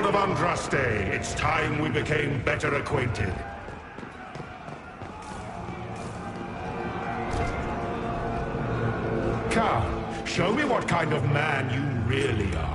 Herald of Andraste, it's time we became better acquainted. Come, show me what kind of man you really are.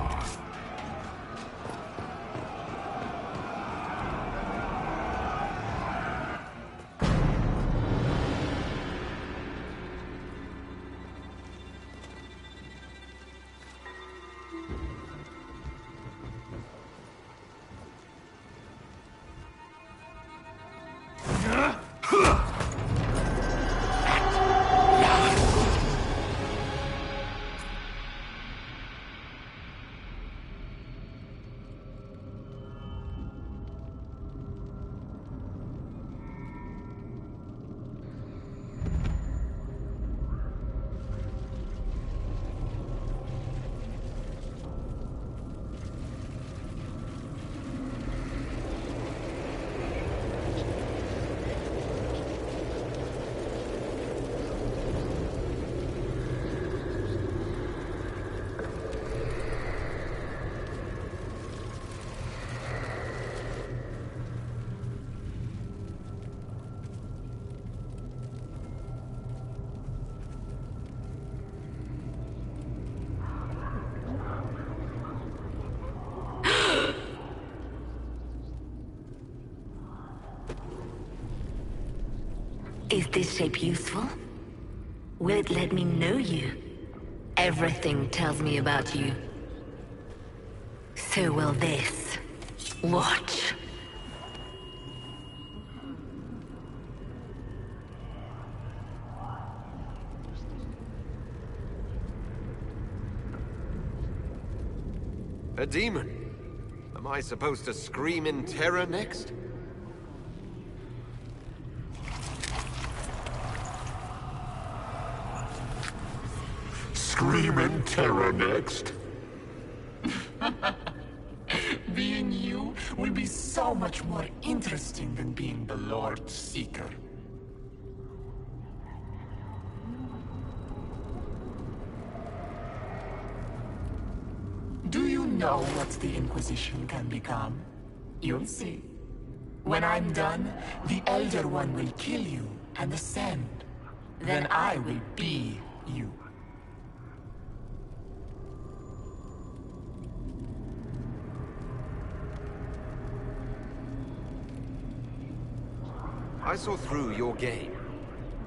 Is this shape useful? Will it let me know you? Everything tells me about you. So will this. Watch. A demon? Am I supposed to scream in terror next? Scream in terror next? Being you will be so much more interesting than being the Lord Seeker. Do you know what the Inquisition can become? You'll see. When I'm done, the Elder One will kill you and ascend. Then I will be you. I saw through your game.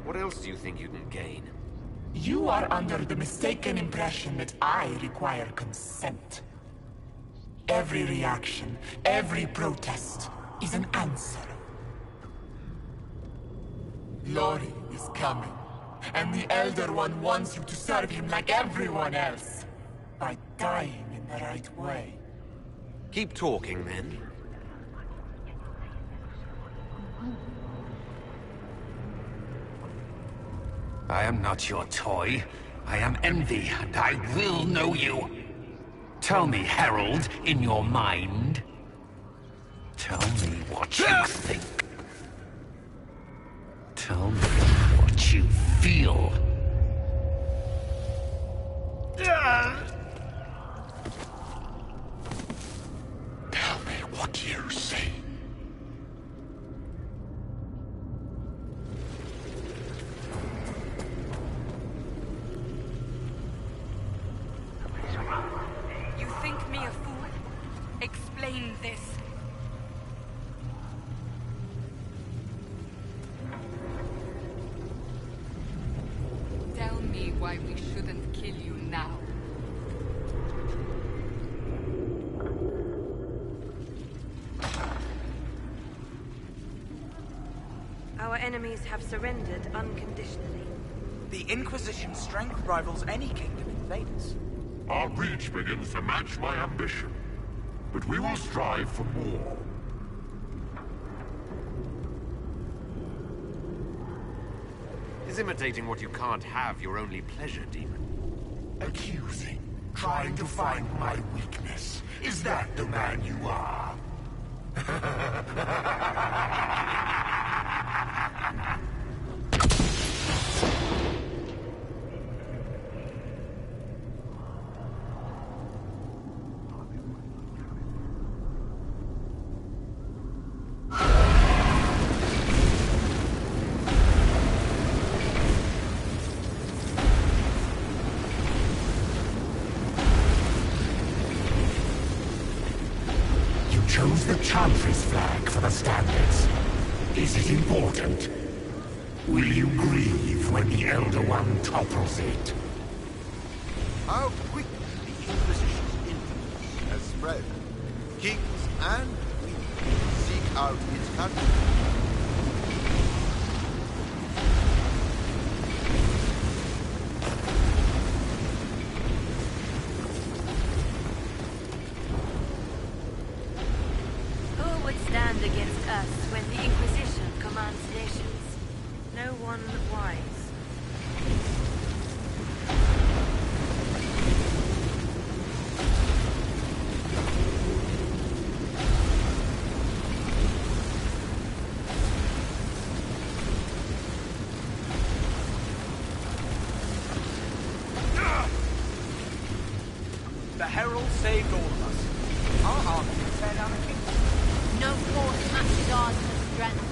What else do you think you can gain? You are under the mistaken impression that I require consent. Every reaction, every protest, is an answer. Lori is coming, and the Elder One wants you to serve him like everyone else, by dying in the right way. Keep talking, then. I am not your toy. I am Envy, and I will know you. Tell me, Herald, in your mind. Tell me what you think. Tell me what you feel. Tell me what you see. You think me a fool? Explain this. Tell me why we shouldn't kill you now. Our enemies have surrendered unconditionally. The Inquisition's strength rivals any kingdom in Thedas. Our reach begins to match my ambition, but we will strive for more. Is imitating what you can't have your only pleasure, demon? Accusing, trying to find my weakness. Is that the man you are? chose the Chantry's flag for the standards. Is it important? Will you grieve when the Elder One topples it? How quickly the Inquisition's influence has spread. Kings and queens seek out its country. Who would stand against us when the Inquisition commands nations? No one wise. The Herald saved all of us. Our army can tear down a kingdom. No force matches ours for strength.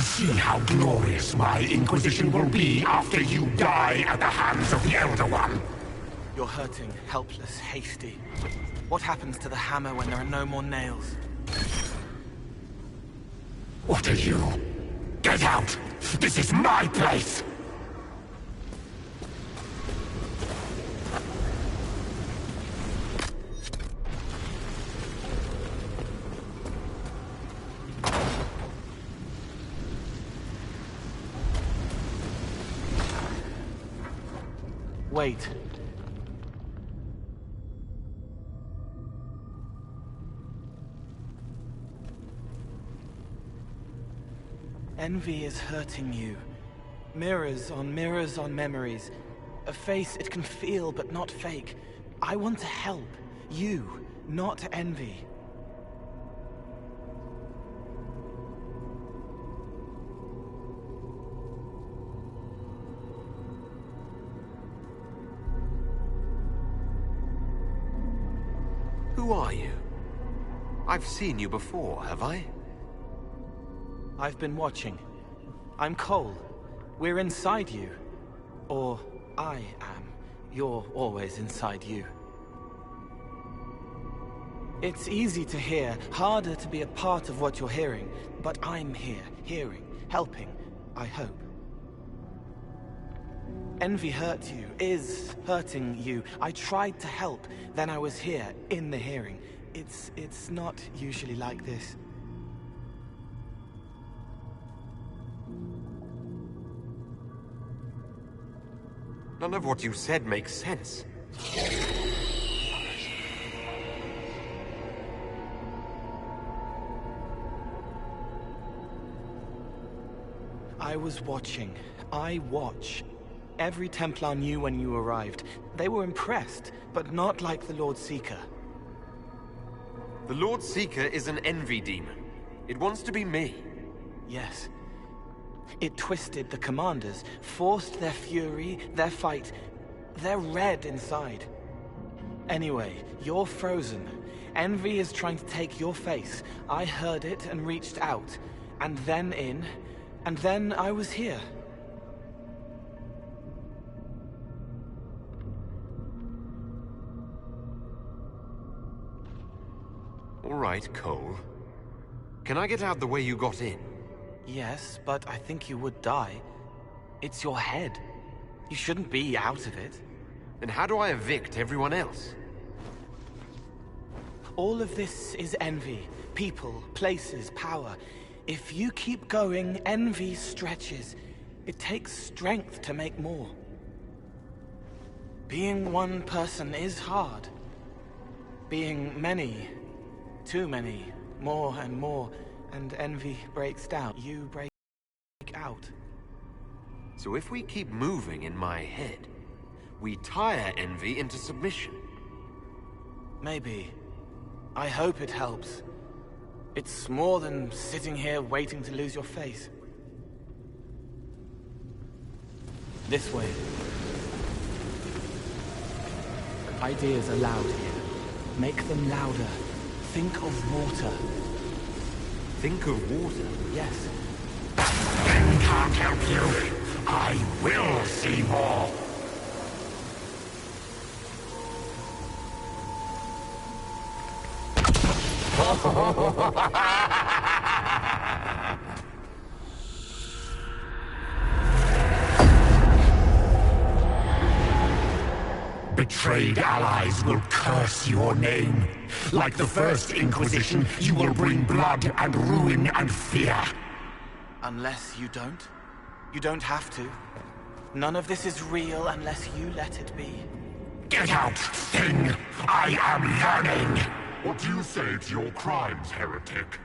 See how glorious my Inquisition will be after you die at the hands of the Elder One. You're hurting, helpless, hasty. What happens to the hammer when there are no more nails? What are you? Get out! This is my place! Wait. Envy is hurting you. Mirrors on memories. A face it can feel but not fake. I want to help. You, not envy. Who are you? I've seen you before, have I? I've been watching. I'm Cole. We're inside you. Or I am. You're always inside you. It's easy to hear, harder to be a part of what you're hearing. But I'm here, hearing, helping, I hope. Envy hurt you, is hurting you. I tried to help, then I was here, in the hearing. It's not usually like this. None of what you said makes sense. I was watching. I watch. Every Templar knew when you arrived. They were impressed, but not like the Lord Seeker. The Lord Seeker is an envy demon. It wants to be me. Yes. It twisted the commanders, forced their fury, their fight. They're red inside. Anyway, you're frozen. Envy is trying to take your face. I heard it and reached out. And then in. And then I was here. All right, Cole. Can I get out the way you got in? Yes, but I think you would die. It's your head. You shouldn't be out of it. Then how do I evict everyone else? All of this is envy. People, places, power. If you keep going, envy stretches. It takes strength to make more. Being one person is hard. Being many, too many, more and more, and envy breaks down. You break out. So if we keep moving in my head, we tire envy into submission. Maybe. I hope it helps. It's more than sitting here waiting to lose your faith. This way. Ideas are loud here. Make them louder. Think of water. Think of water? Yes. Then can't help you. I will see more. Betrayed allies will curse your name. Like the first Inquisition, you will bring blood and ruin and fear. Unless you don't. You don't have to. None of this is real unless you let it be. Get out, thing! I am learning! What do you say to your crimes, heretic?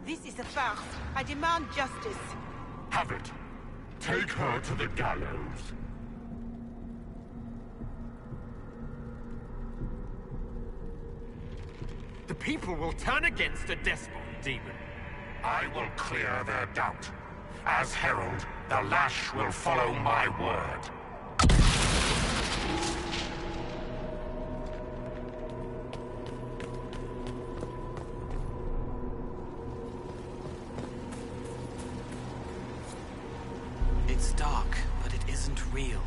This is a farce. I demand justice. Have it. Take her to the gallows. The people will turn against a despot, demon. I will clear their doubt. As herald, the lash will follow my word. It's dark, but it isn't real.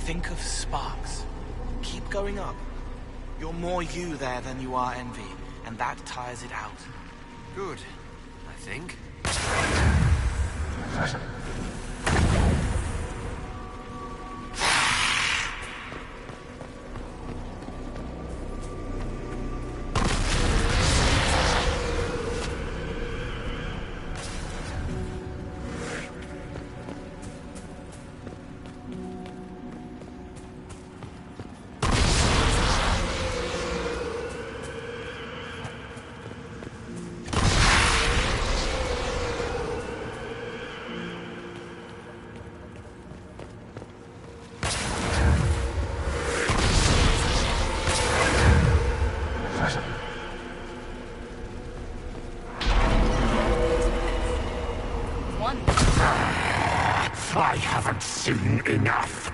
Think of sparks. Keep going up. You're more you there than you are Envy, and that tires it out. Good, I think. I haven't seen enough.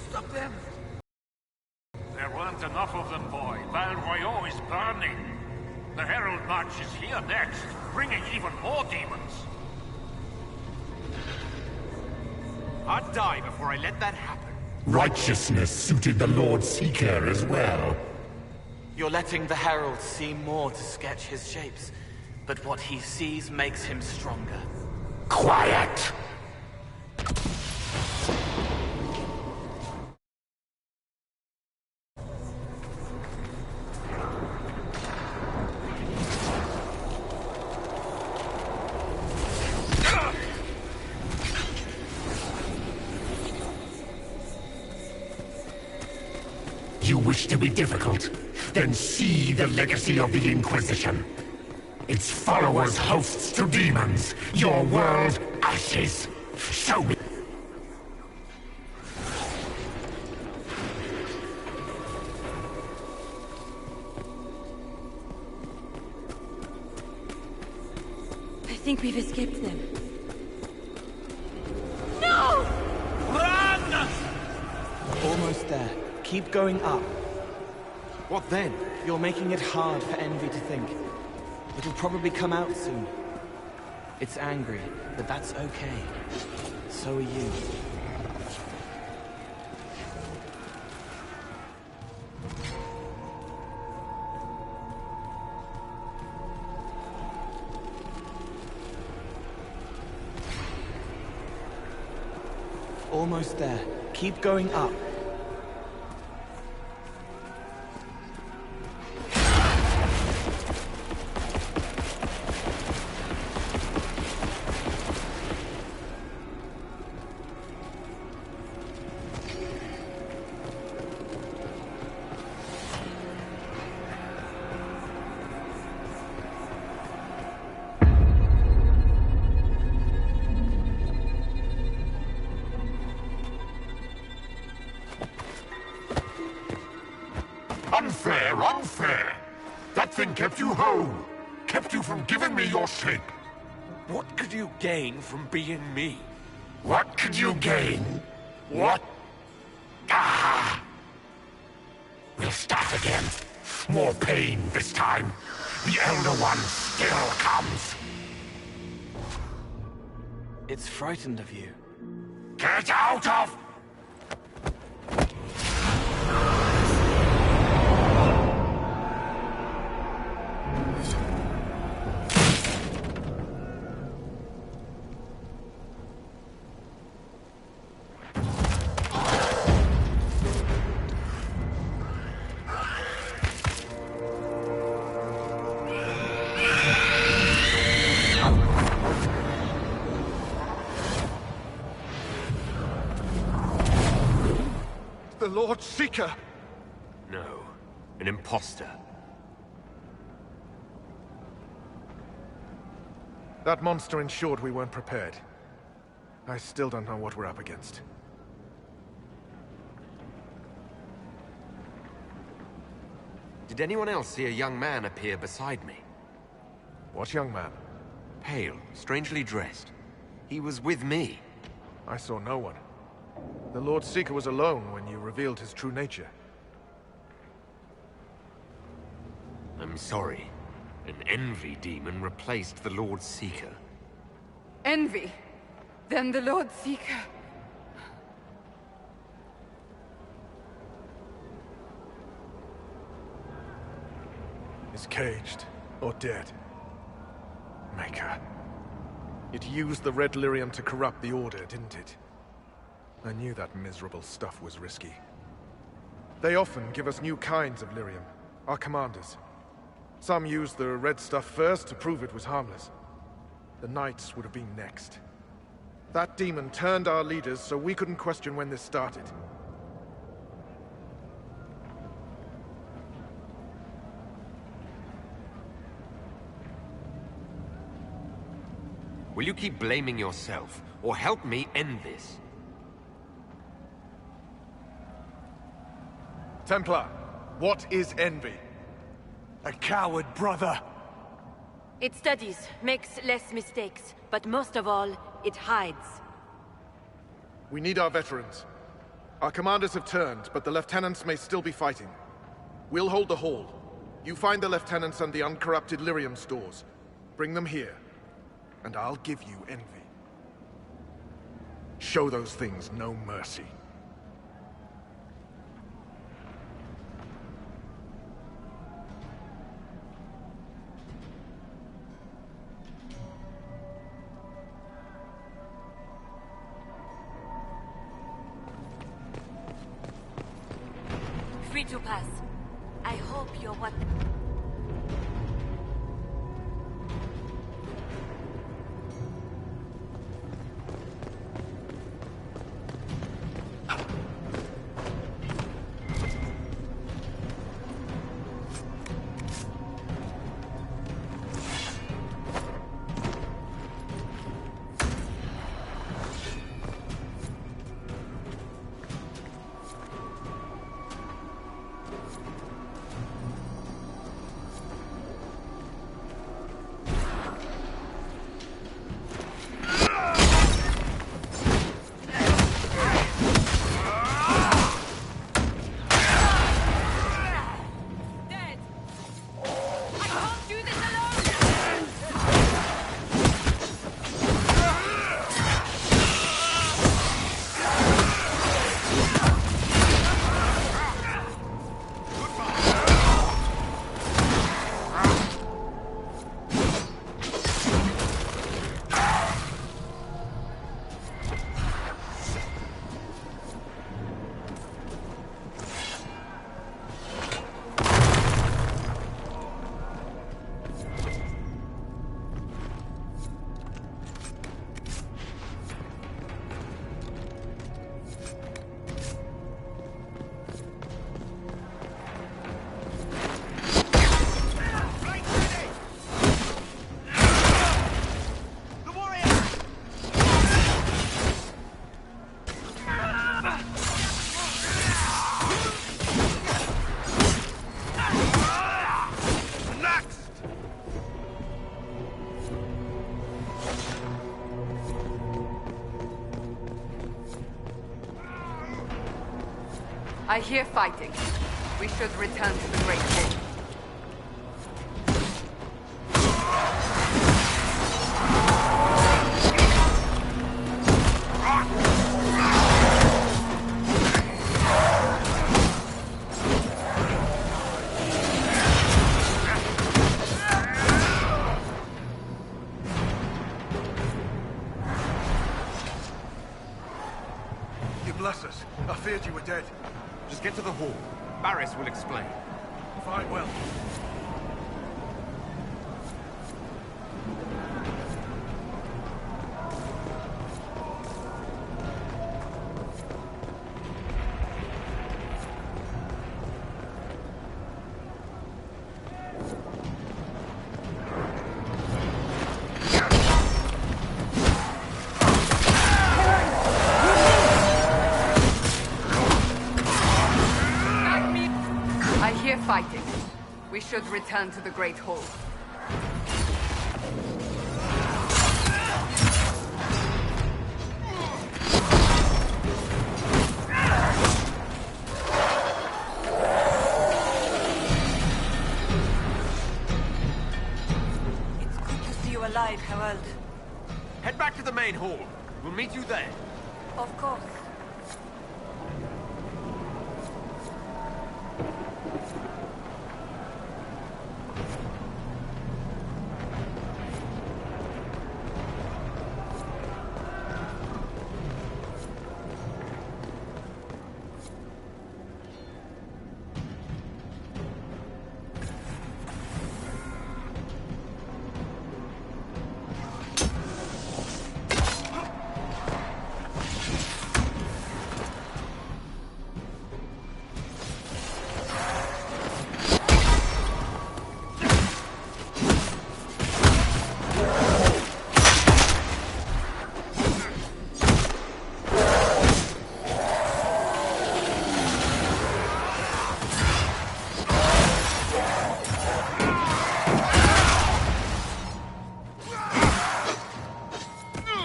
Stop them! There weren't enough of them, boy. Val Royeaux is burning. The Herald March is here next, bringing even more demons. I'd die before I let that happen. Righteousness suited the Lord Seeker as well. You're letting the Herald see more to sketch his shapes, but what he sees makes him stronger. Quiet! You wish to be difficult? Then see the legacy of the Inquisition. Its followers hosts to demons, your world ashes. Show me. I think we've escaped them. No! Run! Almost there. Keep going up. What then? You're making it hard for Envy to think. It'll probably come out soon. It's angry, but that's okay. So are you. Almost there. Keep going up. Unfair, unfair! That thing kept you whole! Kept you from giving me your shape! What could you gain from being me? What could you gain? What? Ah! We'll start again. More pain this time. The Elder One still comes. It's frightened of you. Get out of... The Lord Seeker! No, an imposter. That monster ensured we weren't prepared. I still don't know what we're up against. Did anyone else see a young man appear beside me? What young man? Pale, strangely dressed. He was with me. I saw no one. The Lord Seeker was alone when you revealed his true nature. I'm sorry. An envy demon replaced the Lord Seeker. Envy? Then the Lord Seeker. Is caged or dead. Maker. It used the Red Lyrium to corrupt the Order, didn't it? I knew that miserable stuff was risky. They often give us new kinds of lyrium, our commanders. Some used the red stuff first to prove it was harmless. The Knights would have been next. That demon turned our leaders so we couldn't question when this started. Will you keep blaming yourself, or help me end this? Templar, what is envy? A coward, brother! It studies, makes less mistakes, but most of all, it hides. We need our veterans. Our commanders have turned, but the lieutenants may still be fighting. We'll hold the hall. You find the lieutenants and the uncorrupted lyrium stores. Bring them here, and I'll give you envy. Show those things no mercy. Free to pass. I hope you're what... I hear fighting. We should return to the Great Hall. You bless us. I feared you were dead. Just get to the hall. Barris will explain. Fine, well. I hear fighting. We should return to the Great Hall. It's good to see you alive, Harold. Head back to the main hall. We'll meet you there. Of course.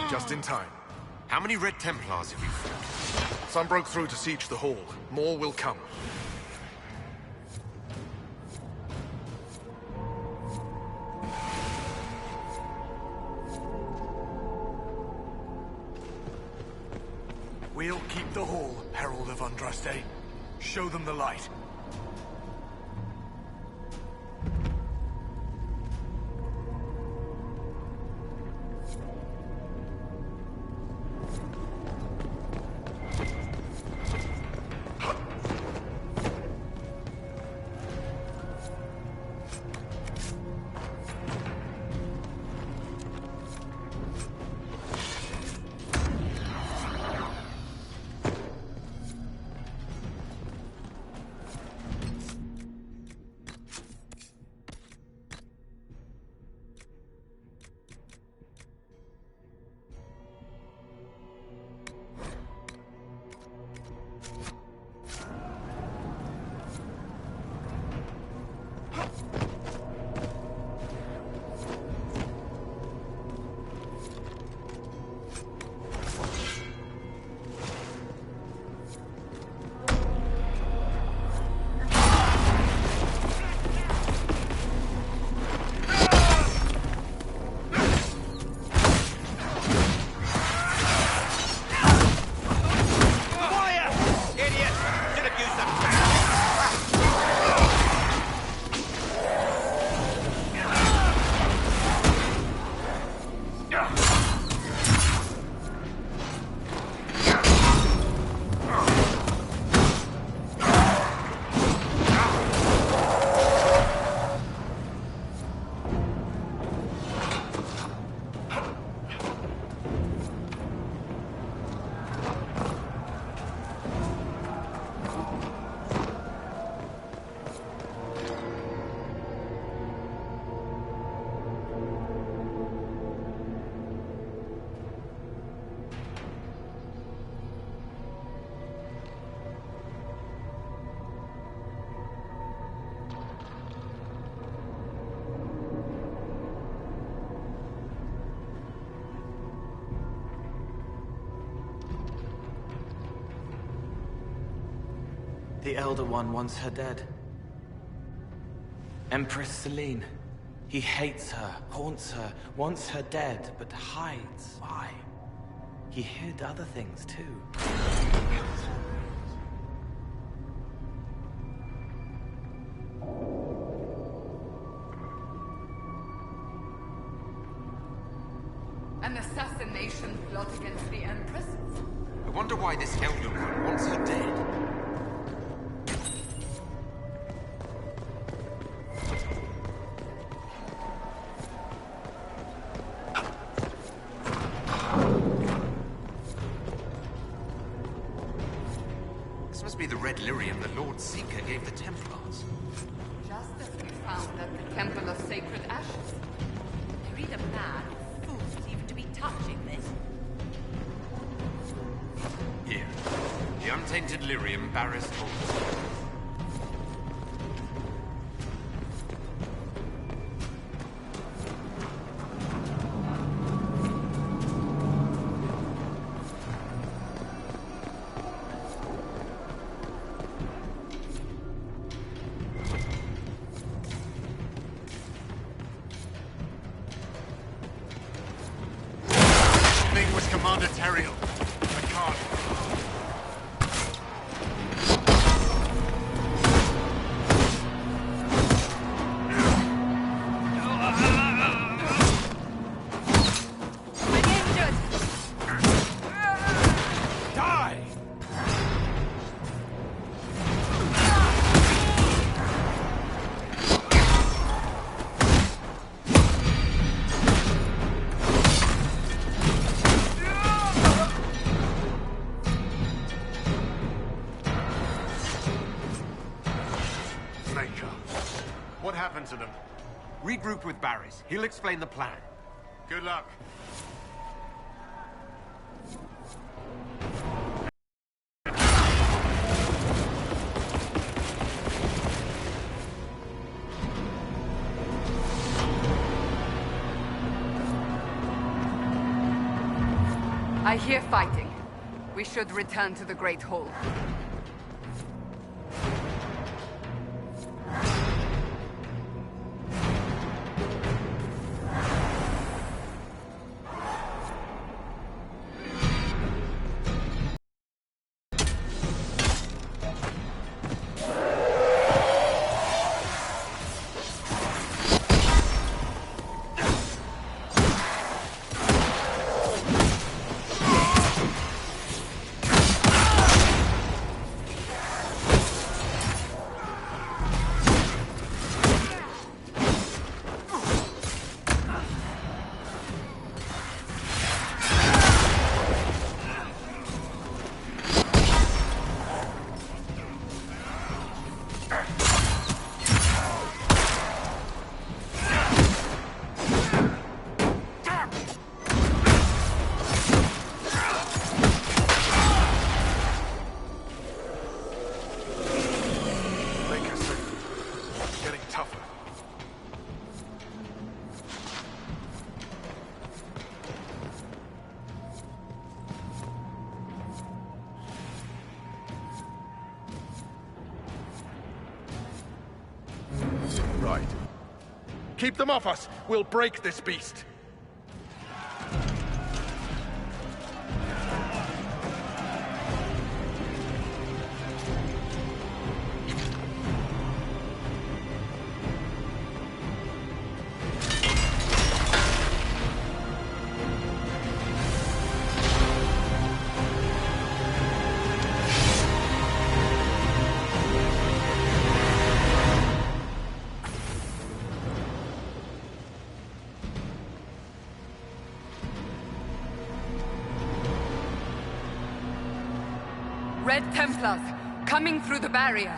Just in time. How many Red Templars have you fought? Some broke through to siege the hall. More will come. We'll keep the hall, Herald of Andraste. Show them the light. The Elder One wants her dead. Empress Selene. He hates her, haunts her, wants her dead, but hides. Why? He hid other things too. An assassination plot against the Empress? I wonder why this Elder One wants her dead. This must be the Red Lyrium the Lord Seeker gave the Templars. Just as we found at the Temple of Sacred Ashes. They're either mad or fools even to be touching this. Here. The untainted lyrium Barris holds. Was Commander Teriel. I can't. What happened to them? Regroup with Barris. He'll explain the plan. Good luck. I hear fighting. We should return to the Great Hall. Right. Keep them off us! We'll break this beast! Red Templars, coming through the barrier.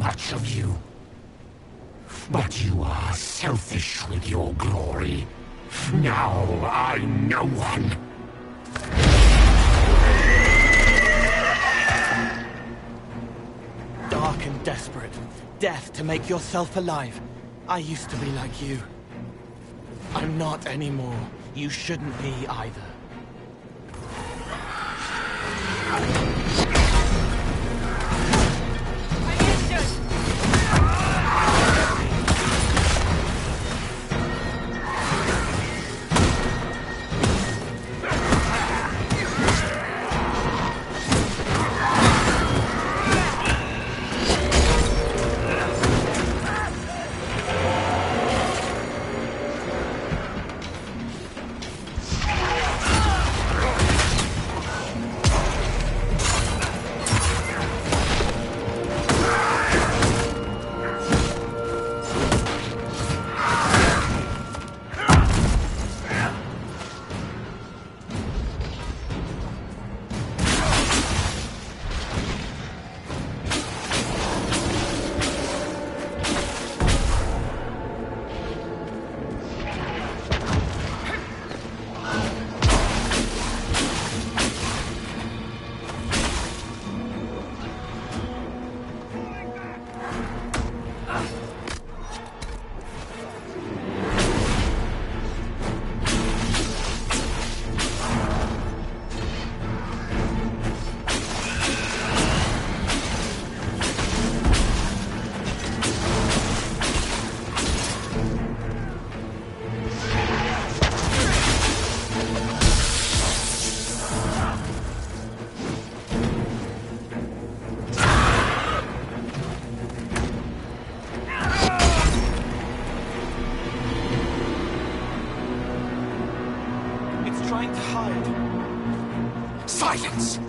much of you. But you are selfish with your glory. Now I'm no one. Dark and desperate. Death to make yourself alive. I used to be like you. I'm not anymore. You shouldn't be either. Trying to hide. Silence!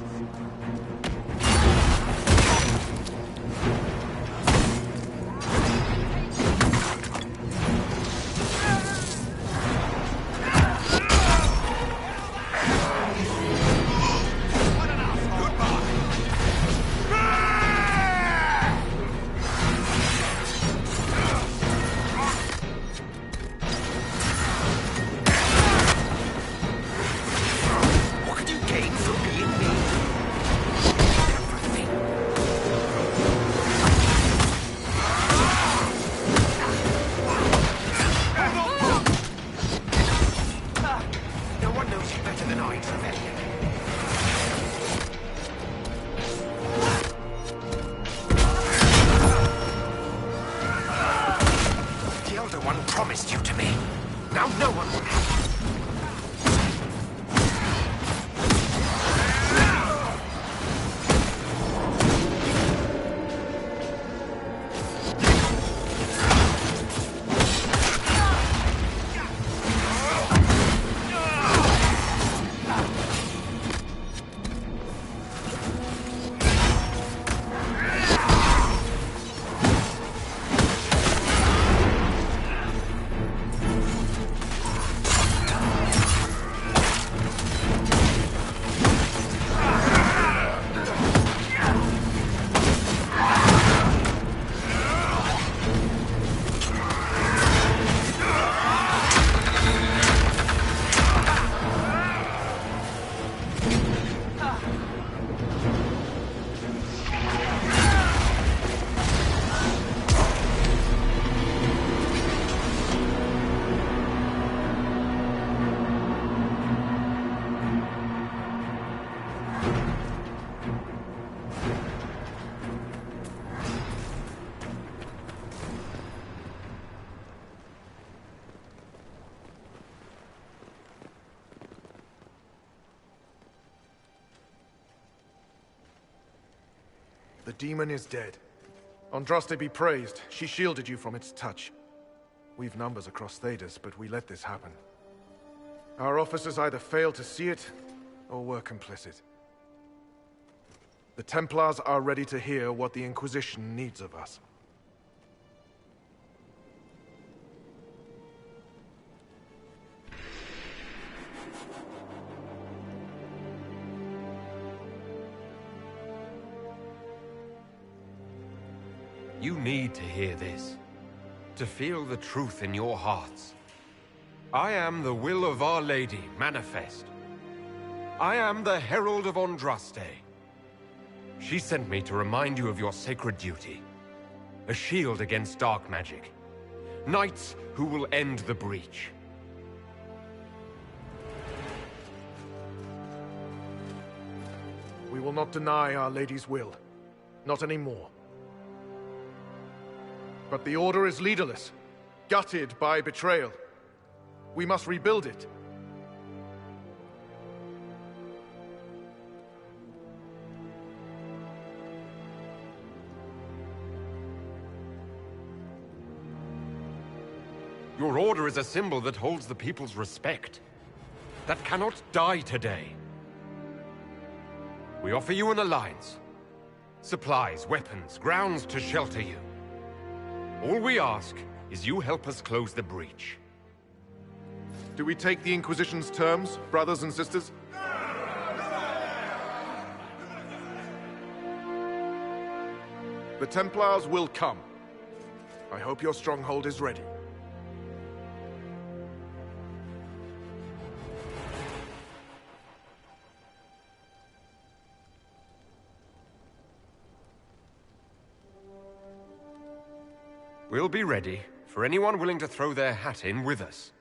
Promised you to me. Now no one will have you. The demon is dead. Andraste be praised. She shielded you from its touch. We've numbers across Thedas, but we let this happen. Our officers either failed to see it, or were complicit. The Templars are ready to hear what the Inquisition needs of us. You need to hear this. To feel the truth in your hearts. I am the will of Our Lady manifest. I am the Herald of Andraste. She sent me to remind you of your sacred duty. A shield against dark magic. Knights who will end the breach. We will not deny Our Lady's will. Not anymore. But the Order is leaderless, gutted by betrayal. We must rebuild it. Your Order is a symbol that holds the people's respect. That cannot die today. We offer you an alliance. Supplies, weapons, grounds to shelter you. All we ask is you help us close the breach. Do we take the Inquisition's terms, brothers and sisters? The Templars will come. I hope your stronghold is ready. We'll be ready for anyone willing to throw their hat in with us.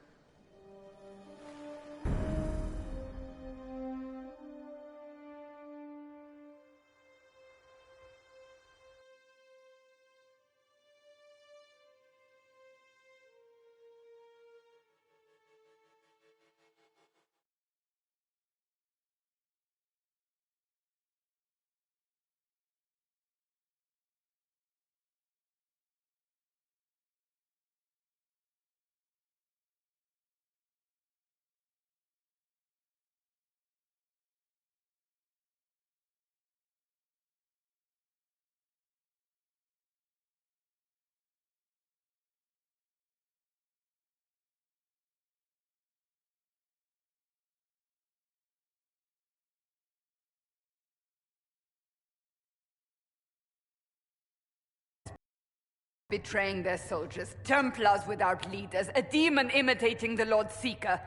Betraying their soldiers, Templars without leaders, a demon imitating the Lord Seeker.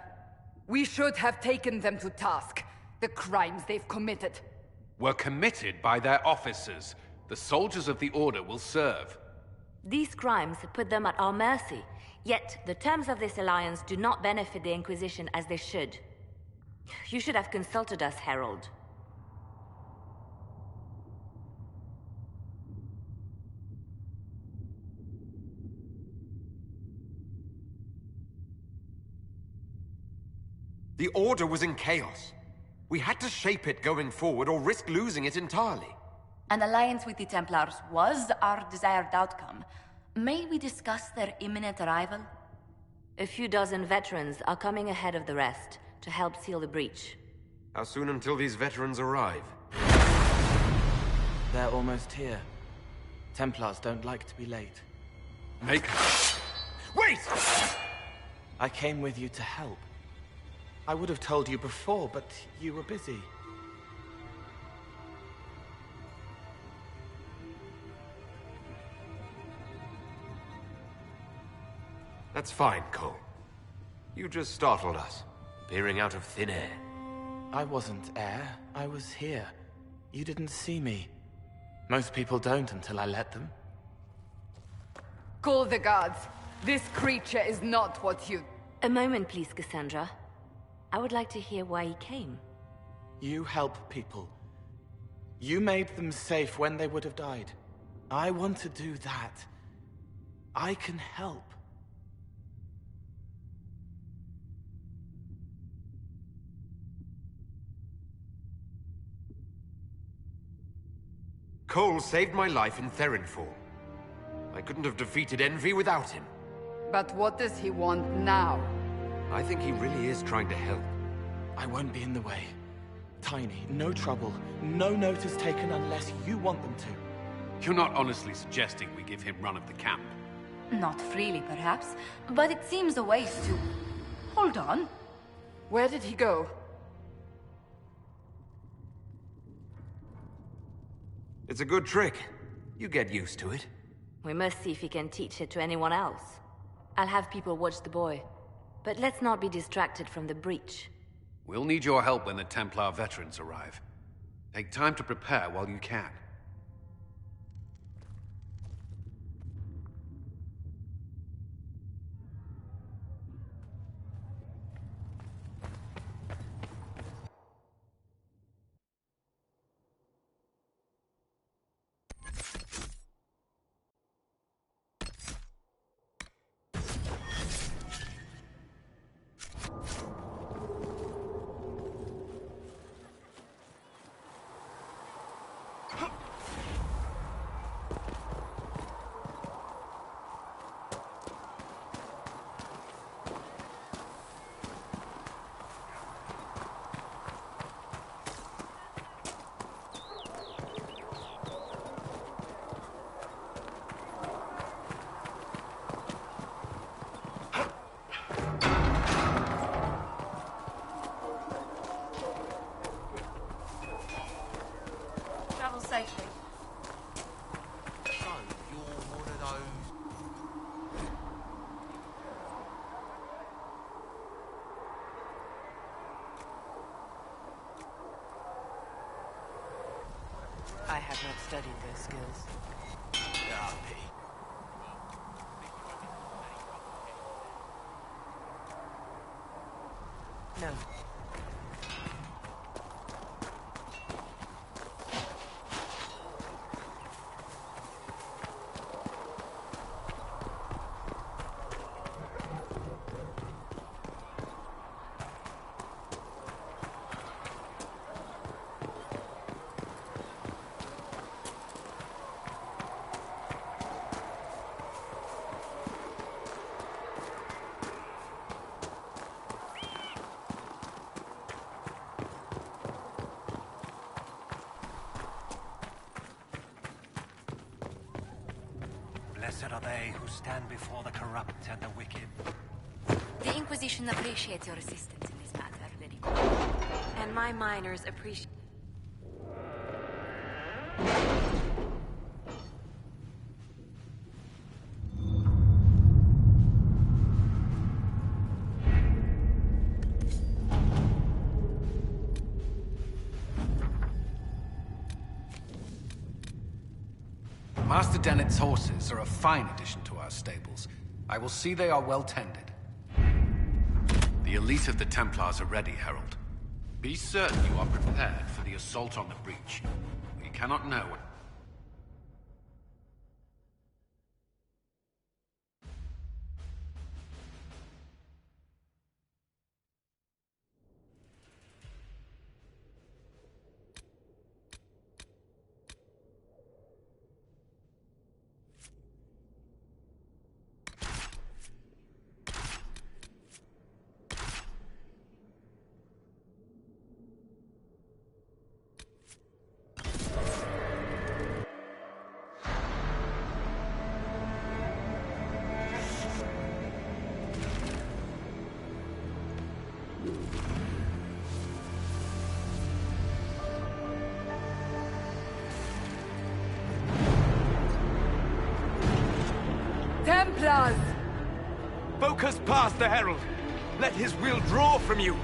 We should have taken them to task. The crimes they've committed. Were committed by their officers. The soldiers of the Order will serve. These crimes put them at our mercy. Yet, the terms of this alliance do not benefit the Inquisition as they should. You should have consulted us, Herald. The Order was in chaos. We had to shape it going forward or risk losing it entirely. An alliance with the Templars was our desired outcome. May we discuss their imminent arrival? A few dozen veterans are coming ahead of the rest to help seal the breach. How soon until these veterans arrive? They're almost here. Templars don't like to be late. Maker. Wait! I came with you to help. I would have told you before, but you were busy. That's fine, Cole. You just startled us, appearing out of thin air. I wasn't air. I was here. You didn't see me. Most people don't until I let them. Call the guards. This creature is not what you... A moment, please, Cassandra. I would like to hear why he came. You help people. You made them safe when they would have died. I want to do that. I can help. Cole saved my life in Therinfall. I couldn't have defeated Envy without him. But what does he want now? I think he really is trying to help. I won't be in the way. Tiny, no trouble. No notice taken unless you want them to. You're not honestly suggesting we give him run of the camp? Not freely, perhaps, but it seems a waste to... Hold on. Where did he go? It's a good trick. You get used to it. We must see if he can teach it to anyone else. I'll have people watch the boy. But let's not be distracted from the breach. We'll need your help when the Templar veterans arrive. Take time to prepare while you can. Travel safely. So, you're one of those... I have not studied their skills. No. Blessed are they who stand before the corrupt and the wicked. The Inquisition appreciates your assistance in this matter, Lady. And my miners appreciate... Master Dennett's horses are a fine addition to our stables. I will see they are well tended. The elite of the Templars are ready, Herald. Be certain you are prepared for the assault on the breach. We cannot know what... Templars! Focus past the Herald. Let his will draw from you.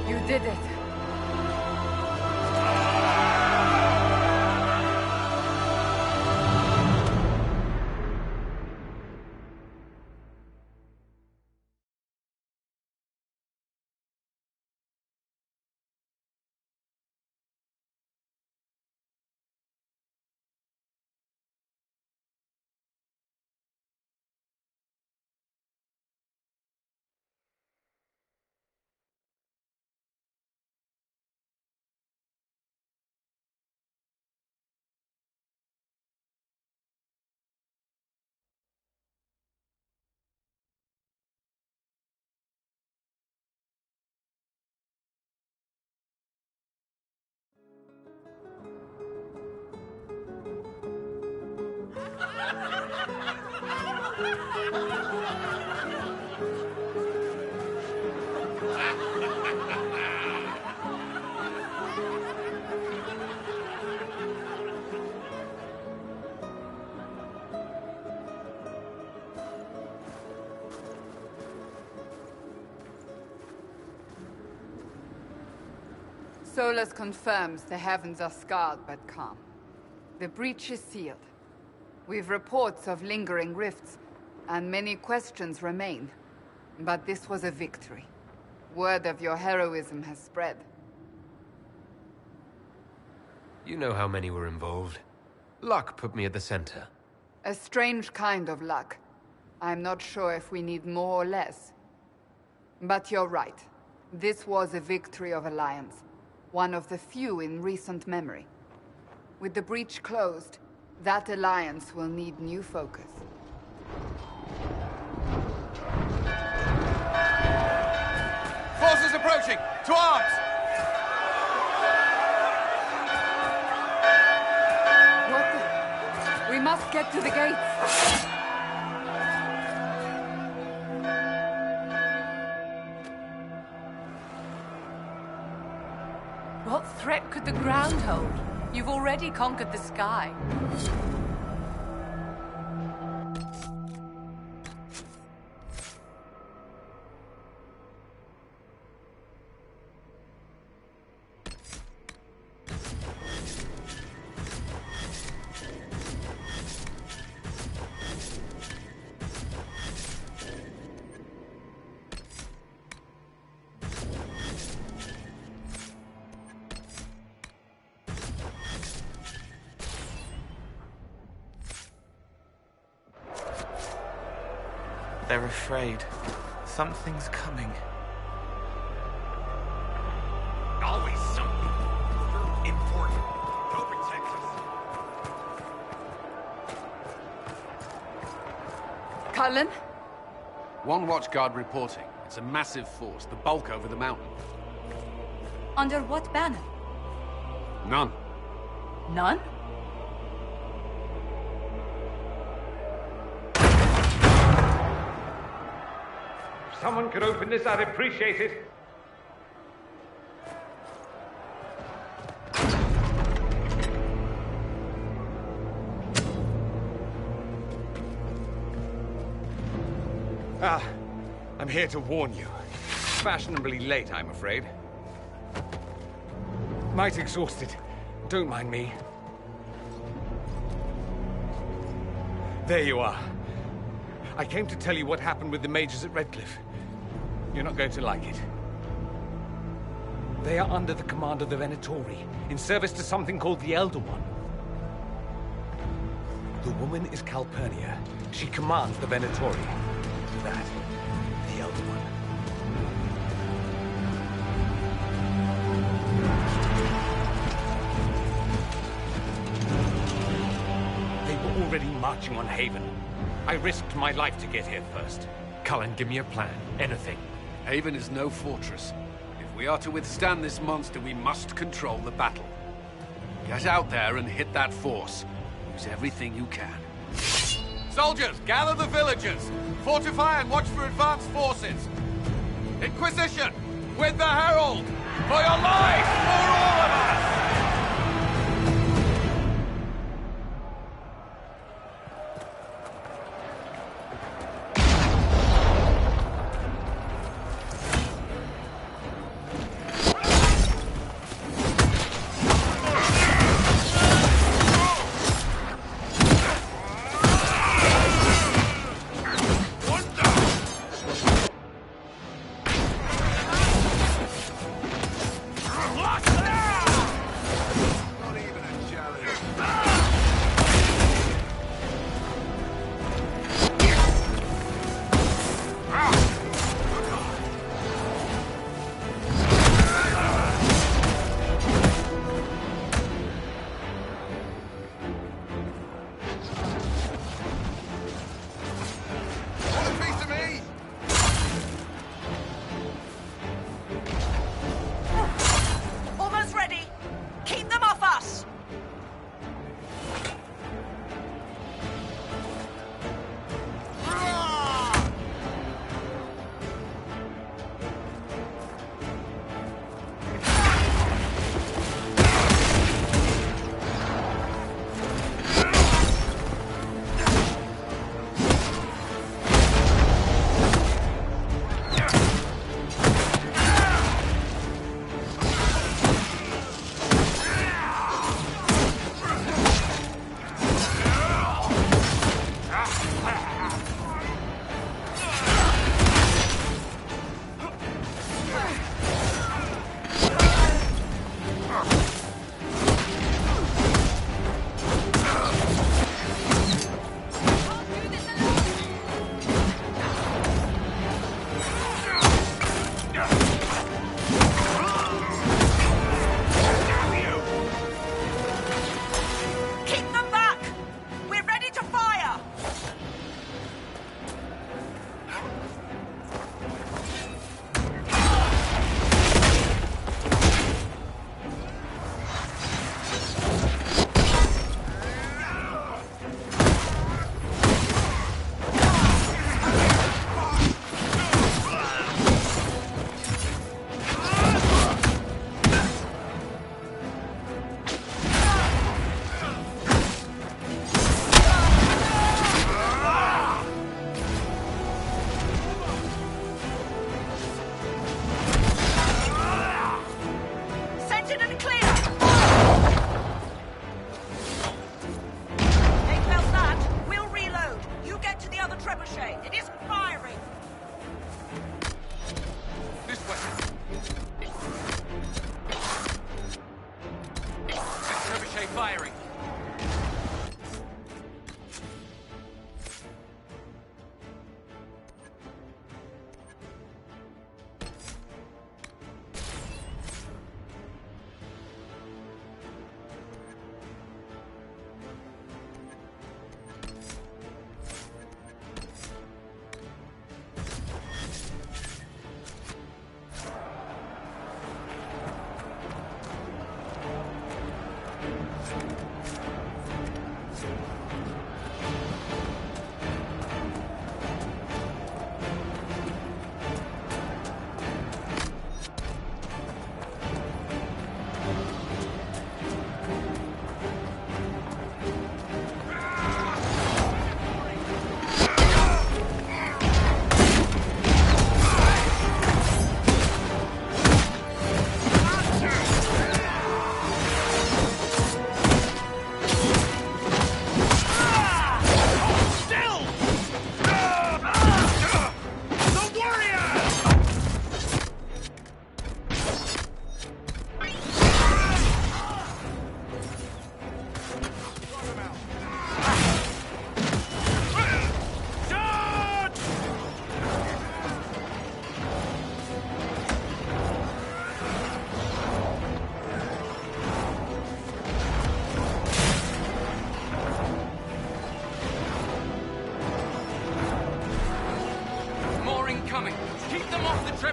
You did it. Solus confirms the heavens are scarred but calm. The breach is sealed. We've reports of lingering rifts, and many questions remain. But this was a victory. Word of your heroism has spread. You know how many were involved. Luck put me at the center. A strange kind of luck. I'm not sure if we need more or less. But you're right. This was a victory of Alliance. One of the few in recent memory. With the breach closed, that alliance will need new focus. Forces approaching! To arms! What the... We must get to the gates! What threat could the ground hold? You've already conquered the sky. They're afraid. Something's coming. Always something. Important. Go protect us. Cullen? One watchguard reporting. It's a massive force, the bulk over the mountain. Under what banner? None. None? Someone could open this, I'd appreciate it. I'm here to warn you. Fashionably late, I'm afraid. Might exhausted. Don't mind me. There you are. I came to tell you what happened with the mages at Redcliffe. You're not going to like it. They are under the command of the Venatori, in service to something called the Elder One. The woman is Calpurnia. She commands the Venatori. That, the Elder One. They were already marching on Haven. I risked my life to get here first. Cullen, give me a plan. Anything. Haven is no fortress. If we are to withstand this monster, we must control the battle. Get out there and hit that force. Use everything you can. Soldiers, gather the villagers! Fortify and watch for advanced forces! Inquisition! With the Herald! For your lives! For all of us! Lost there!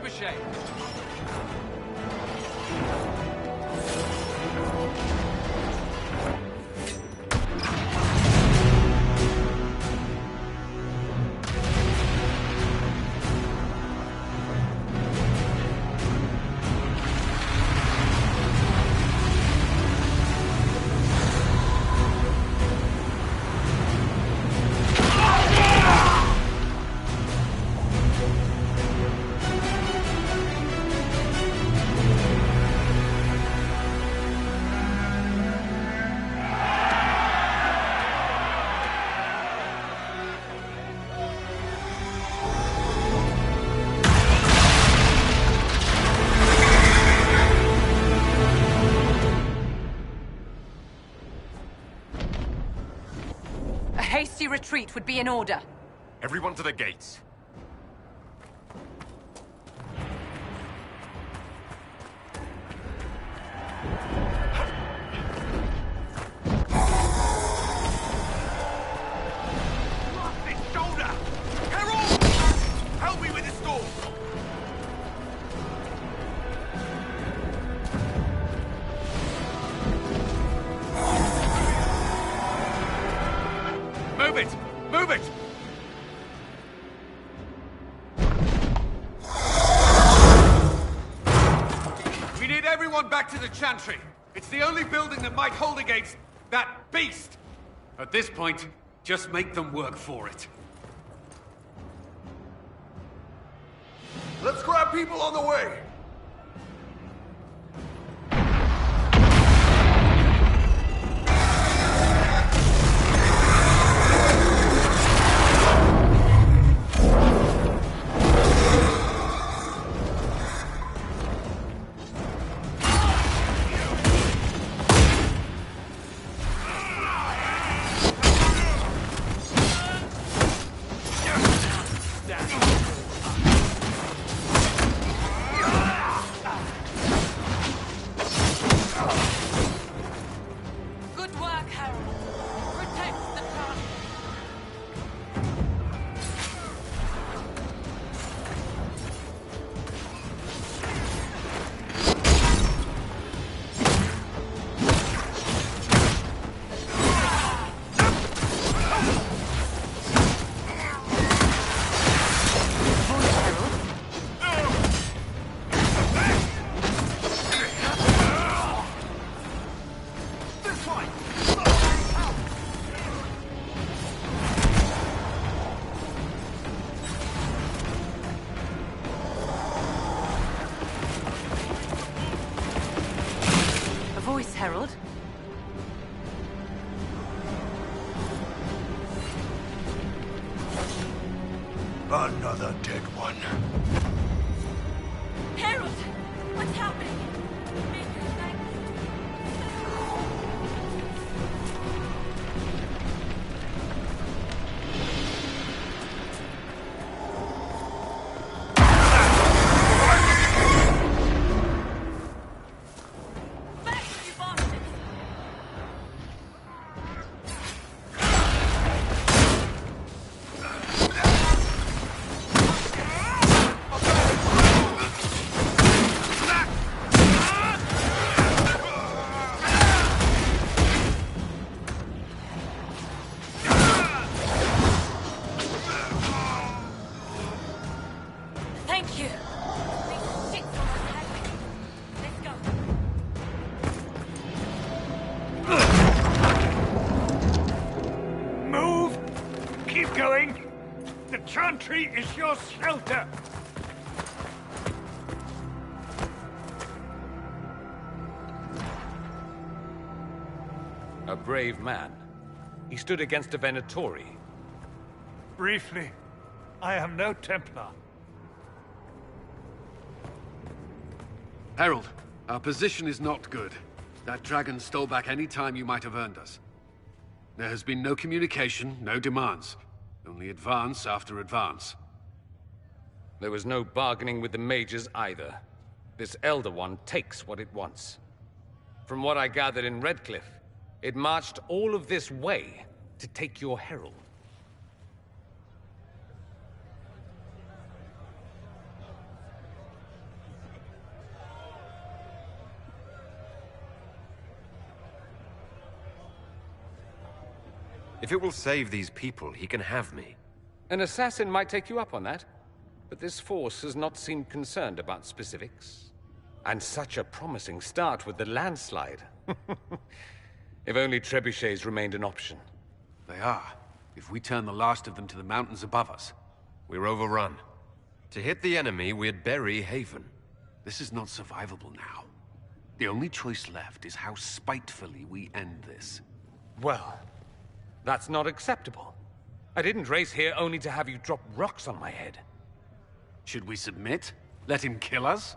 Trebuchet! A hasty retreat would be in order. Everyone to the gates. Shoulder! Herald! Help me with this door! Move it! Move it! We need everyone back to the Chantry. It's the only building that might hold against that beast. At this point, just make them work for it. Let's grab people on the way! Good work, Harold. Protect the town. A voice, Harold. Another dead one. Harold! What's happening? Thank you. Let's go. Move! Keep going! The Chantry is your shelter! A brave man. He stood against a Venatori. Briefly, I am no Templar. Herald, our position is not good. That dragon stole back any time you might have earned us. There has been no communication, no demands. Only advance after advance. There was no bargaining with the mages either. This Elder One takes what it wants. From what I gathered in Redcliffe, it marched all of this way to take your herald. If it will save these people, he can have me. An assassin might take you up on that, but this force has not seemed concerned about specifics. And such a promising start with the landslide. If only trebuchets remained an option. They are. If we turn the last of them to the mountains above us. We're overrun. To hit the enemy, we'd bury Haven. This is not survivable now. The only choice left is how spitefully we end this. Well, that's not acceptable. I didn't race here only to have you drop rocks on my head. Should we submit? Let him kill us?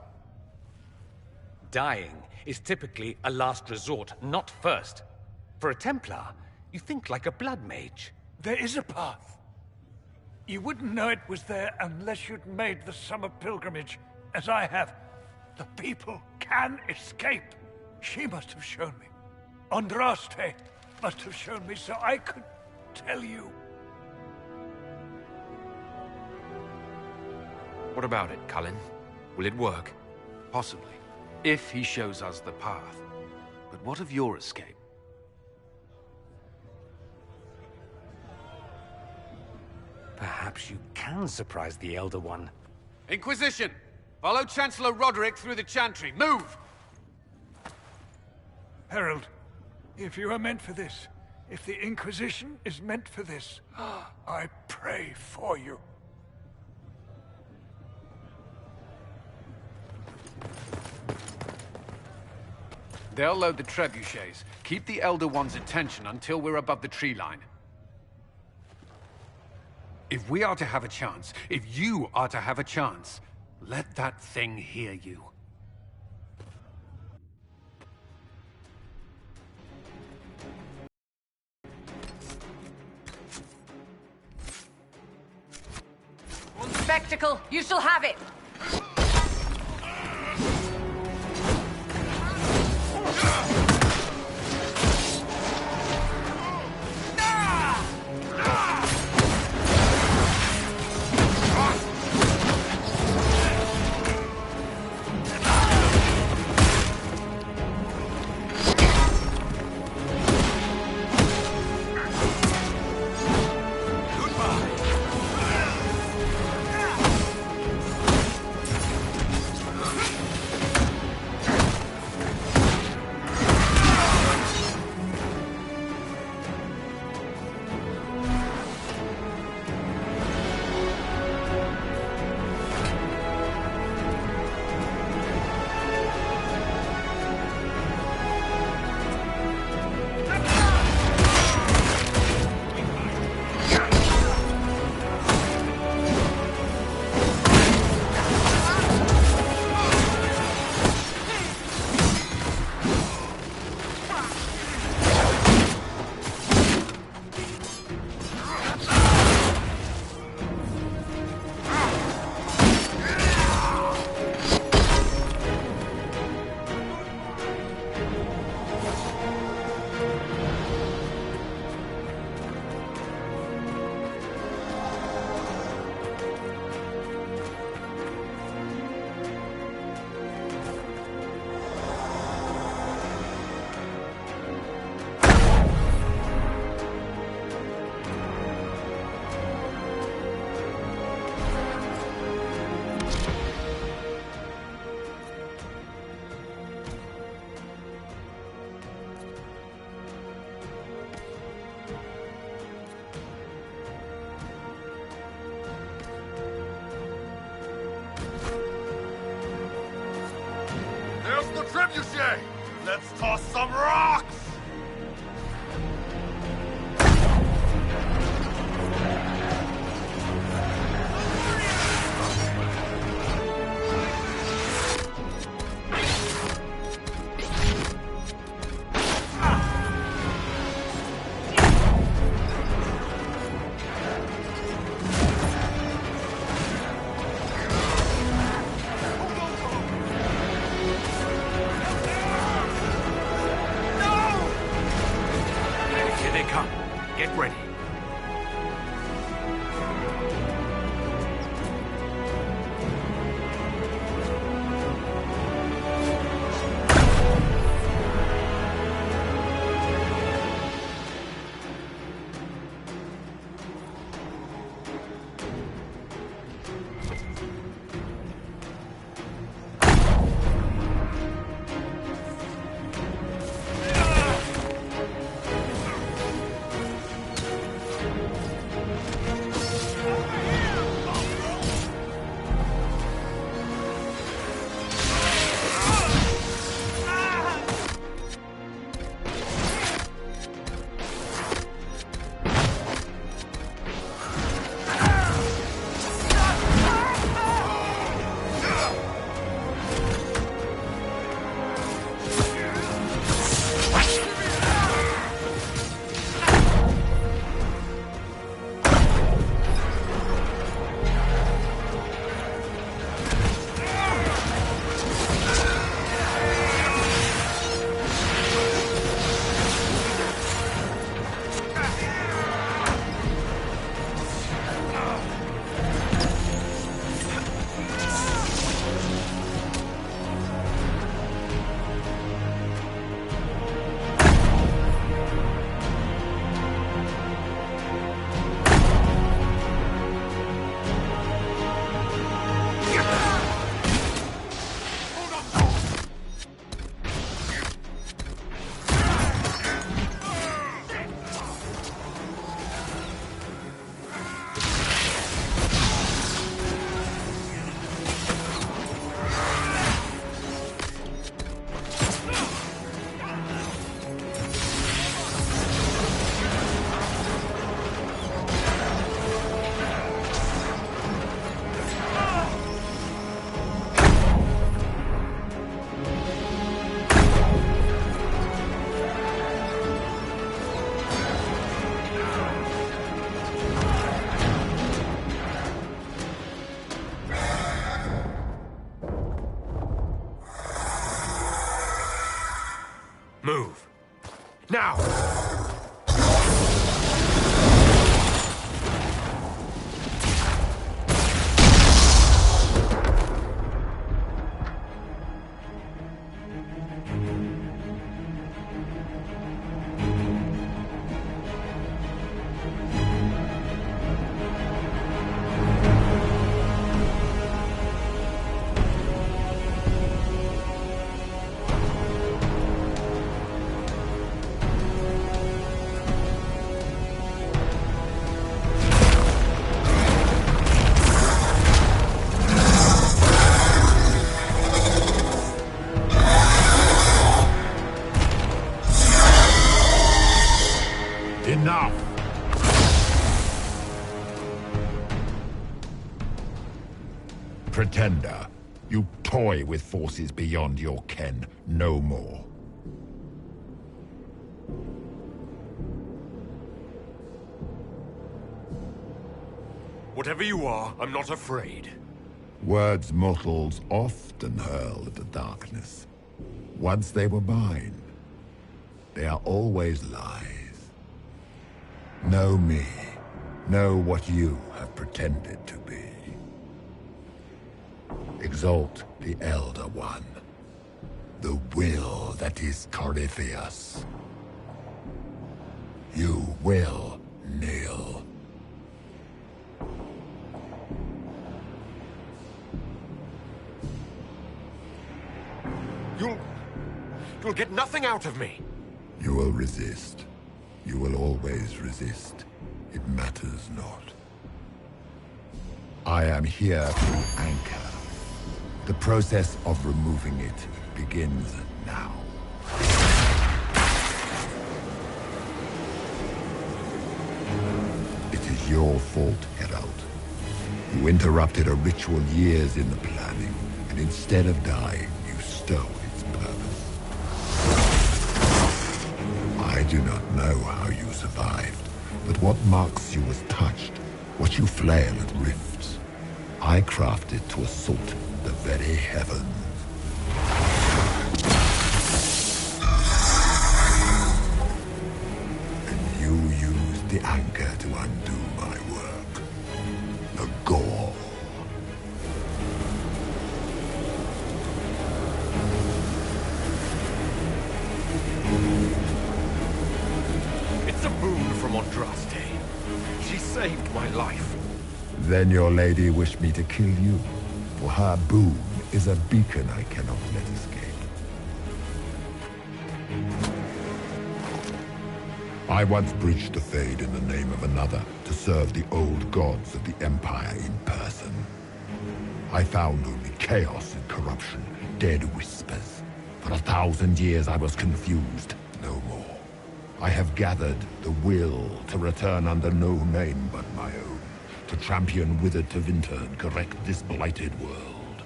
Dying is typically a last resort, not first. For a Templar, you think like a blood mage. There is a path. You wouldn't know it was there unless you'd made the summer pilgrimage, as I have. The people can escape. She must have shown me. Andraste must have shown me so I could tell you. What about it, Cullen? Will it work? Possibly. If he shows us the path. But what of your escape? Perhaps you can surprise the Elder One. Inquisition! Follow Chancellor Roderick through the Chantry. Move! Herald, if you are meant for this, if the Inquisition is meant for this, I pray for you. They'll load the trebuchets. Keep the Elder One's attention until we're above the tree line. If we are to have a chance, if you are to have a chance, let that thing hear you. Spectacle, you shall have it! Trebuchet! Let's toss some rocks! now! Enough! Pretender, you toy with forces beyond your ken no more. Whatever you are, I'm not afraid. Words mortals often hurl at the darkness. Once they were mine, they are always lies. Know me. Know what you have pretended to be. Exalt the Elder One. The will that is Corypheus. You will kneel. You'll get nothing out of me. You will resist. You will always resist. It matters not. I am here to anchor. The process of removing it begins now. It is your fault, Herald. You interrupted a ritual years in the planning, and instead of dying, you stole its purpose. I do not know how you survived, but what marks you as touched, what you flail at rifts, I crafted to assault the very heavens. And you used the anchor to undo my work. The gore. It's a boon from Andraste. She saved my life. Then your lady wished me to kill you, for her boon is a beacon I cannot let escape. I once breached the Fade in the name of another to serve the old gods of the Empire in person. I found only chaos and corruption, dead whispers. For 1,000 years I was confused, no more. I have gathered the will to return under no name but my own, to champion Withered Tevinter and correct this blighted world.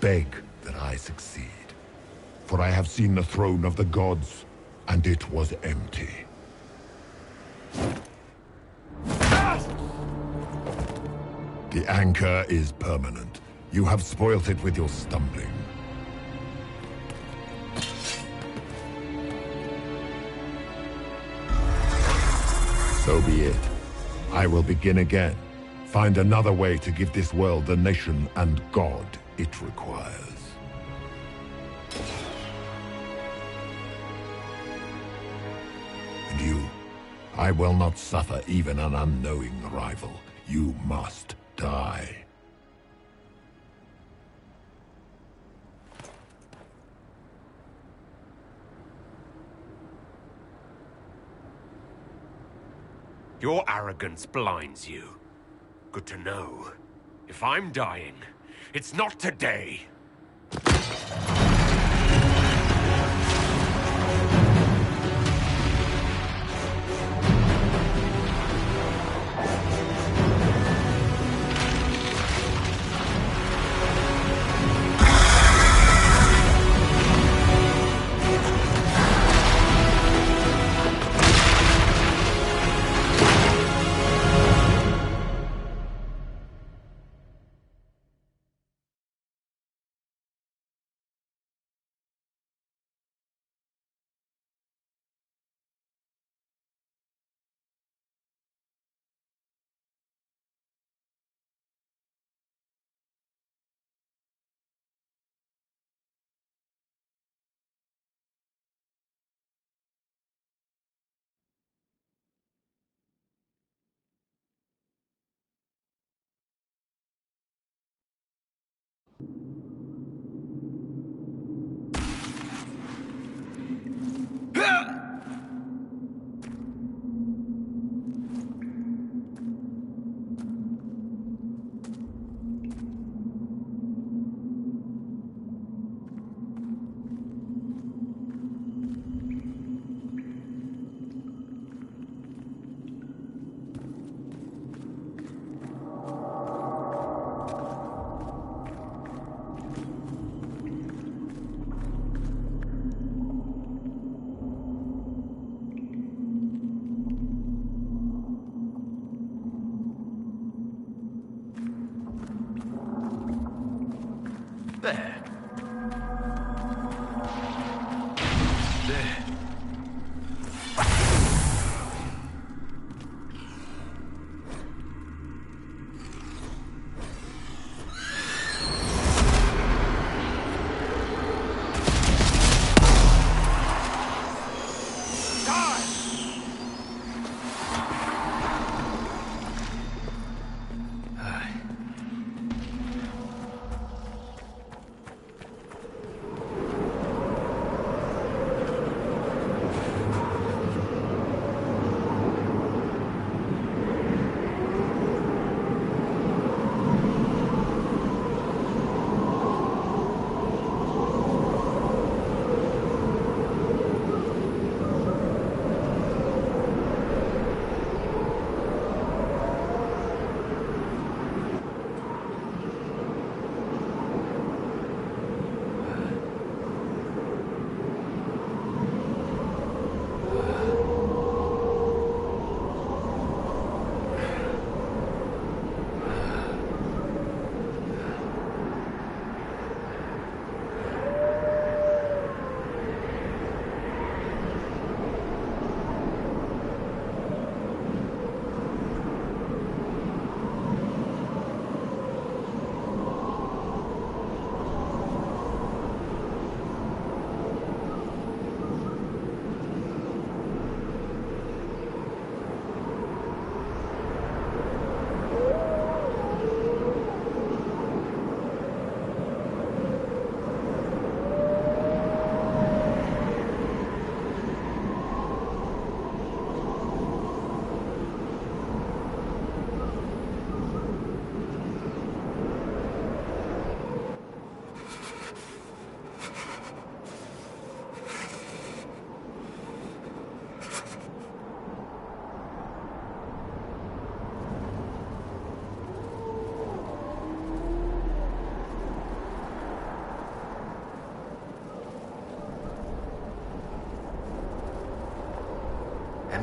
Beg that I succeed, for I have seen the throne of the gods, and it was empty. The anchor is permanent. You have spoilt it with your stumbling. So be it. I will begin again. Find another way to give this world the nation and God it requires. And you, I will not suffer even an unknowing rival. You must die. Your arrogance blinds you. Good to know. If I'm dying, it's not today.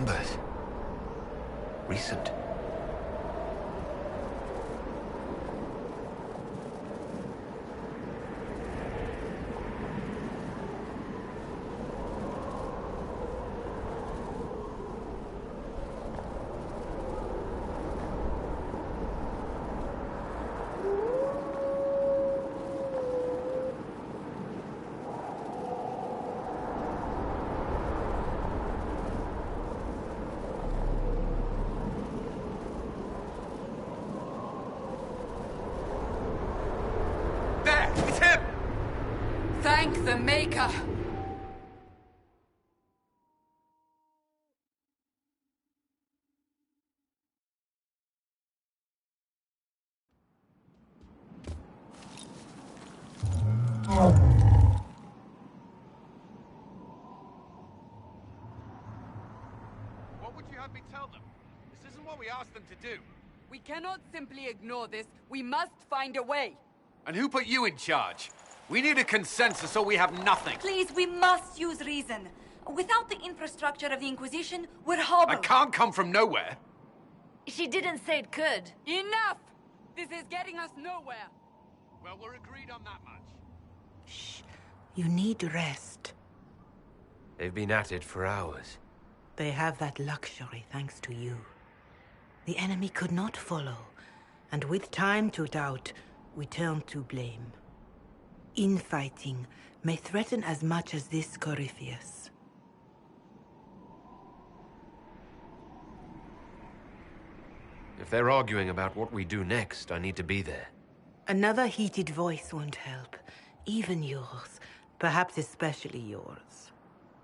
numbers. Recent. Thank the Maker! What would you have me tell them? This isn't what we asked them to do. We cannot simply ignore this. We must find a way. And who put you in charge? We need a consensus or we have nothing. Please, we must use reason. Without the infrastructure of the Inquisition, we're hobbled. I can't come from nowhere. She didn't say it could. Enough! This is getting us nowhere. Well, we're agreed on that much. Shh. You need rest. They've been at it for hours. They have that luxury thanks to you. The enemy could not follow, and with time to doubt, we turn to blame. Infighting may threaten as much as this Corypheus. If they're arguing about what we do next, I need to be there. Another heated voice won't help. Even yours. Perhaps especially yours.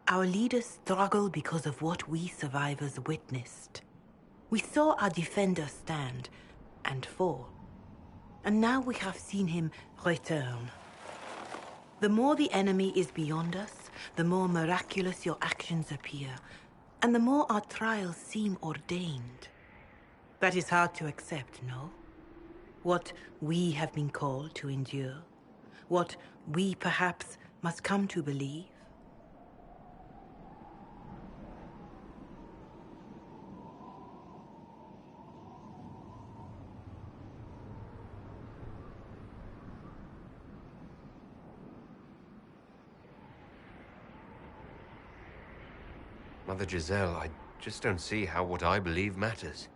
Our leaders struggle because of what we survivors witnessed. We saw our defender stand and fall. And now we have seen him return. The more the enemy is beyond us, the more miraculous your actions appear, and the more our trials seem ordained. That is hard to accept, no? What we have been called to endure, what we perhaps must come to believe. Mother Giselle, I just don't see how what I believe matters.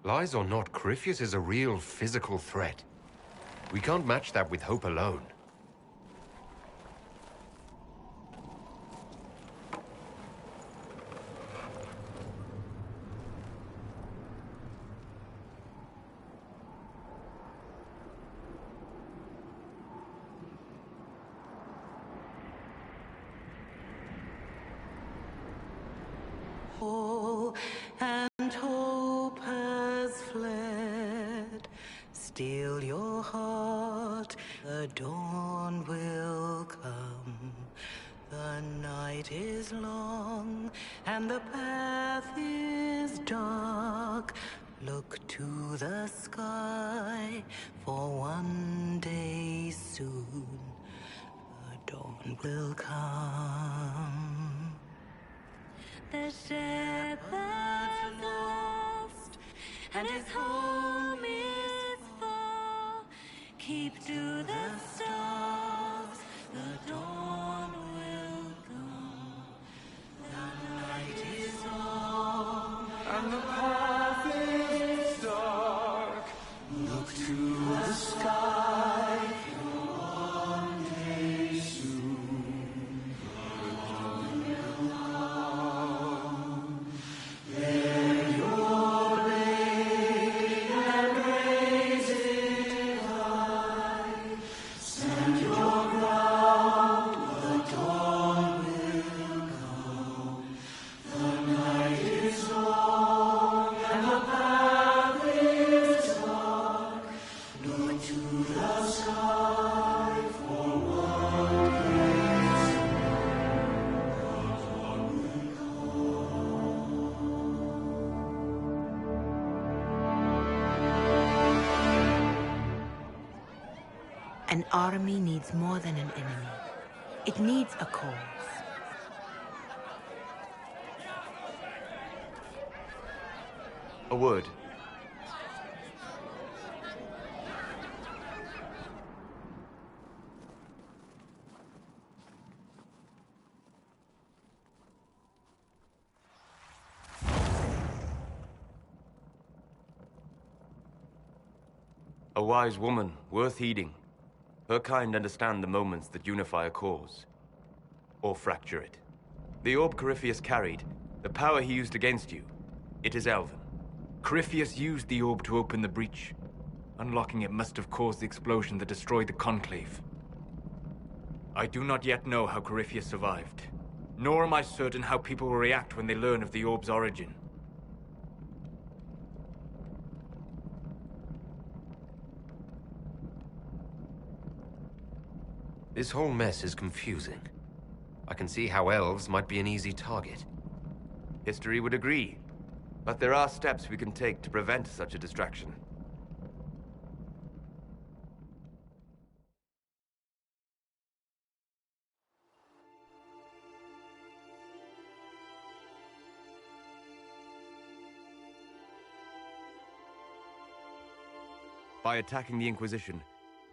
Lies or not, Corypheus is a real physical threat. We can't match that with hope alone. And hope has fled. Still your heart, the dawn will come. The night is long and the path is dark. Look to the sky, for one day soon the dawn will come. The shepherd's lost, and his home is far. Keep to the stars, the dawn will come. The night is long, and the path is dark. Look to the sky, for one day soon the dawn will come. Bear your blade and raise it high. Stand your ground, the dawn will come. The night is long and the path is dark. Look to the sky, for one day soon the dawn will An army needs more than an enemy. It needs a cause. A word. A wise woman, worth heeding. Her kind understand the moments that unify a cause. Or fracture it. The orb Corypheus carried, the power he used against you, it is Elven. Corypheus used the orb to open the breach. Unlocking it must have caused the explosion that destroyed the Conclave. I do not yet know how Corypheus survived, nor am I certain how people will react when they learn of the orb's origin. This whole mess is confusing. I can see how elves might be an easy target. History would agree, but there are steps we can take to prevent such a distraction. By attacking the Inquisition,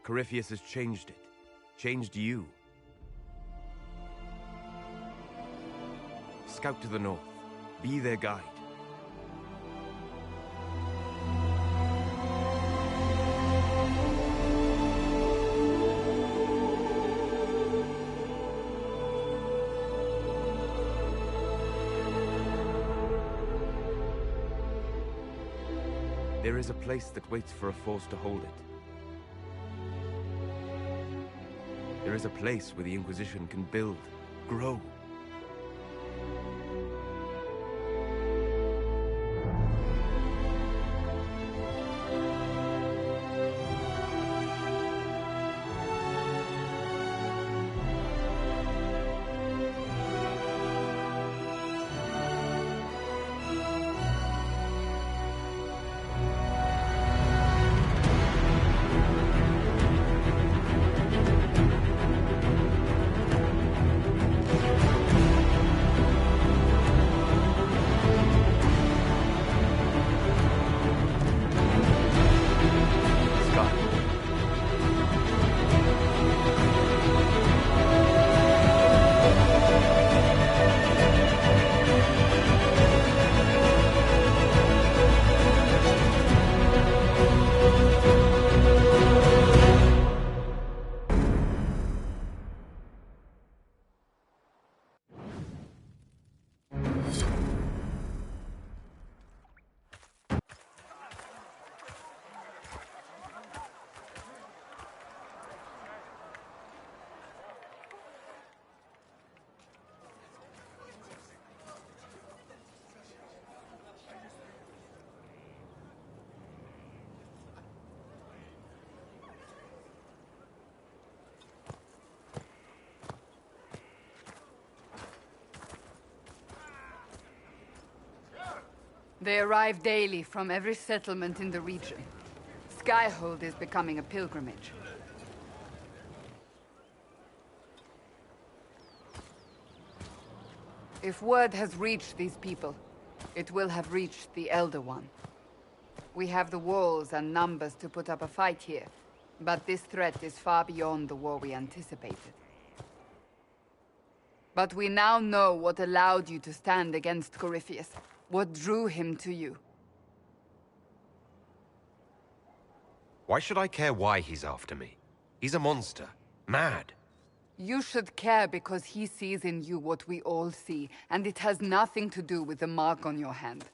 Corypheus has changed it. Changed you. Scout to the north. Be their guide. There is a place that waits for a force to hold it. There is a place where the Inquisition can build, grow. They arrive daily from every settlement in the region. Skyhold is becoming a pilgrimage. If word has reached these people, it will have reached the Elder One. We have the walls and numbers to put up a fight here, but this threat is far beyond the war we anticipated. But we now know what allowed you to stand against Corypheus. What drew him to you? Why should I care why he's after me? He's a monster. Mad. You should care because he sees in you what we all see, and it has nothing to do with the mark on your hand.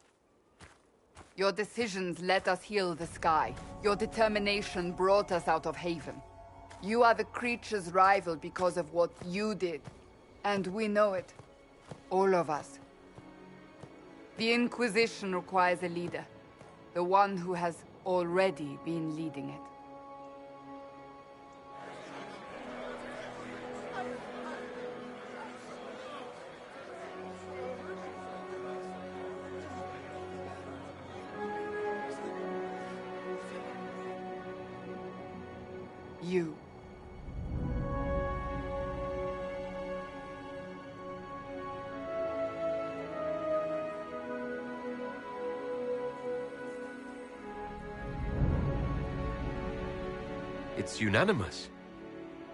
Your decisions let us heal the sky. Your determination brought us out of Haven. You are the creature's rival because of what you did. And we know it. All of us. The Inquisition requires a leader. The one who has already been leading it. You. it's unanimous.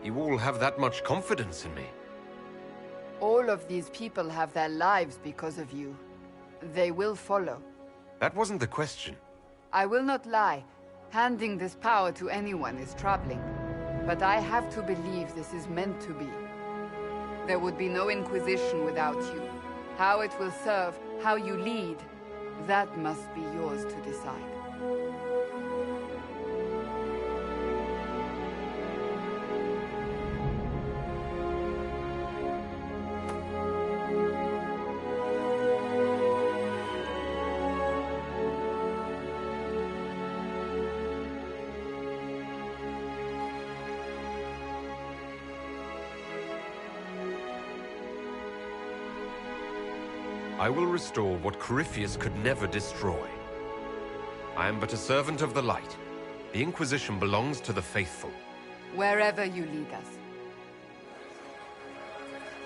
You all have that much confidence in me. All of these people have their lives because of you. They will follow. That wasn't the question. I will not lie. Handing this power to anyone is troubling. But I have to believe this is meant to be. There would be no Inquisition without you. How it will serve, how you lead, that must be yours to decide. I will restore what Corypheus could never destroy. I am but a servant of the light. The Inquisition belongs to the faithful. Wherever you lead us.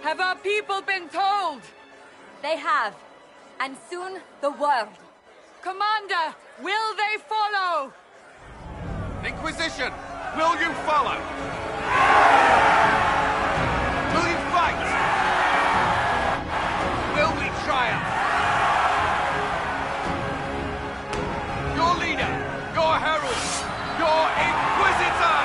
Have our people been told? They have. And soon, the world. Commander, will they follow? Inquisition, will you follow? Will you fight? Will we triumph? Your leader, your herald, your Inquisitor!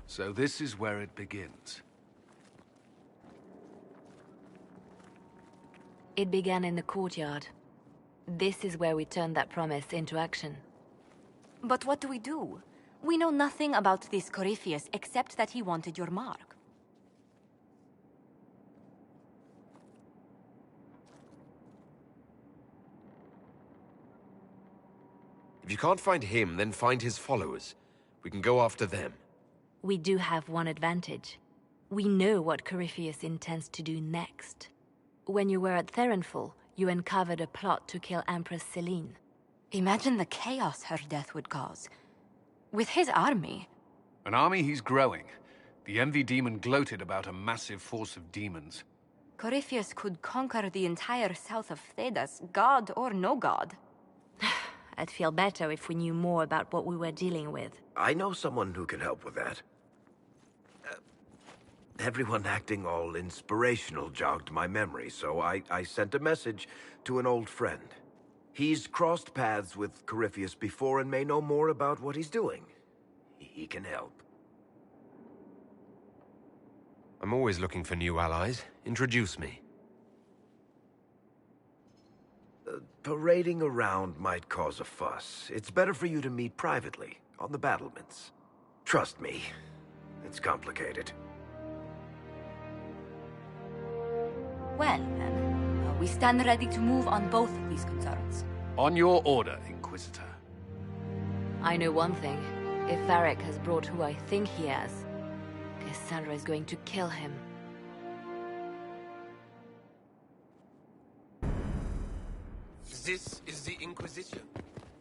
So this is where it begins. It began in the courtyard. This is where we turned that promise into action. But what do we do? We know nothing about this Corypheus except that he wanted your mark. If you can't find him, then find his followers. We can go after them. We do have one advantage. We know what Corypheus intends to do next. When you were at Therenfall, you uncovered a plot to kill Empress Celine. Imagine the chaos her death would cause. With his army. An army he's growing. The Envy Demon gloated about a massive force of demons. Corypheus could conquer the entire south of Thedas, god or no god. I'd feel better if we knew more about what we were dealing with. I know someone who can help with that. Everyone acting all inspirational jogged my memory, so I sent a message to an old friend. He's crossed paths with Corypheus before and may know more about what he's doing. He can help. I'm always looking for new allies. Introduce me. Parading around might cause a fuss. It's better for you to meet privately, on the battlements. Trust me, it's complicated. Well, then, we stand ready to move on both of these concerns. On your order, Inquisitor. I know one thing. If Varric has brought who I think he has, Cassandra is going to kill him. This is the Inquisition.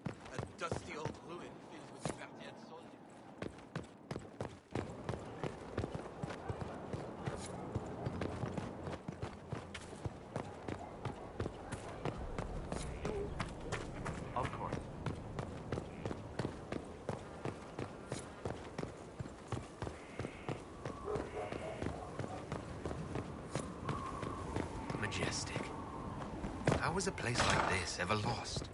A dusty old ruin filled with dead soldiers. Of course. Majestic. How was a place like this ever lost?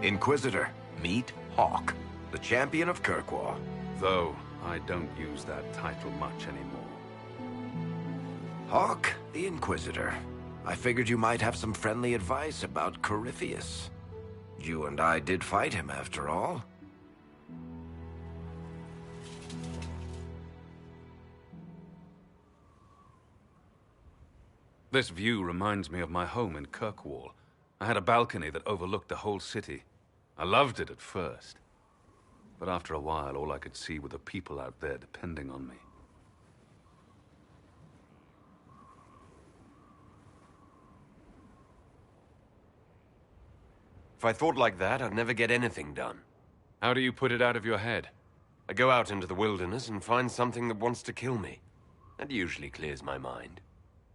Inquisitor, meet Hawke, the champion of Kirkwall. Though, I don't use that title much anymore. Hawke, the Inquisitor. I figured you might have some friendly advice about Corypheus. You and I did fight him, after all. This view reminds me of my home in Kirkwall. I had a balcony that overlooked the whole city. I loved it at first. But after a while, all I could see were the people out there depending on me. If I thought like that, I'd never get anything done. How do you put it out of your head? I go out into the wilderness and find something that wants to kill me. That usually clears my mind.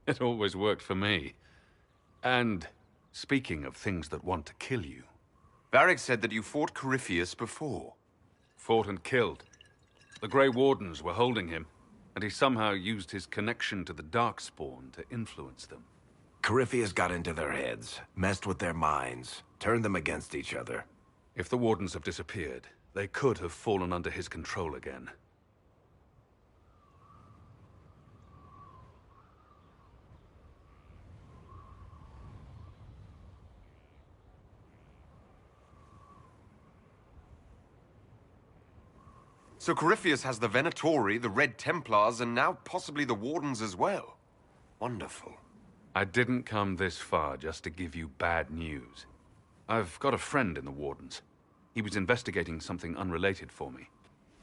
It always worked for me. And speaking of things that want to kill you... Varric said that you fought Corypheus before. Fought and killed. The Grey Wardens were holding him, and he somehow used his connection to the Darkspawn to influence them. Corypheus got into their heads, messed with their minds, turned them against each other. If the Wardens have disappeared, they could have fallen under his control again. So Corypheus has the Venatori, the Red Templars, and now possibly the Wardens as well. Wonderful. I didn't come this far just to give you bad news. I've got a friend in the Wardens. He was investigating something unrelated for me.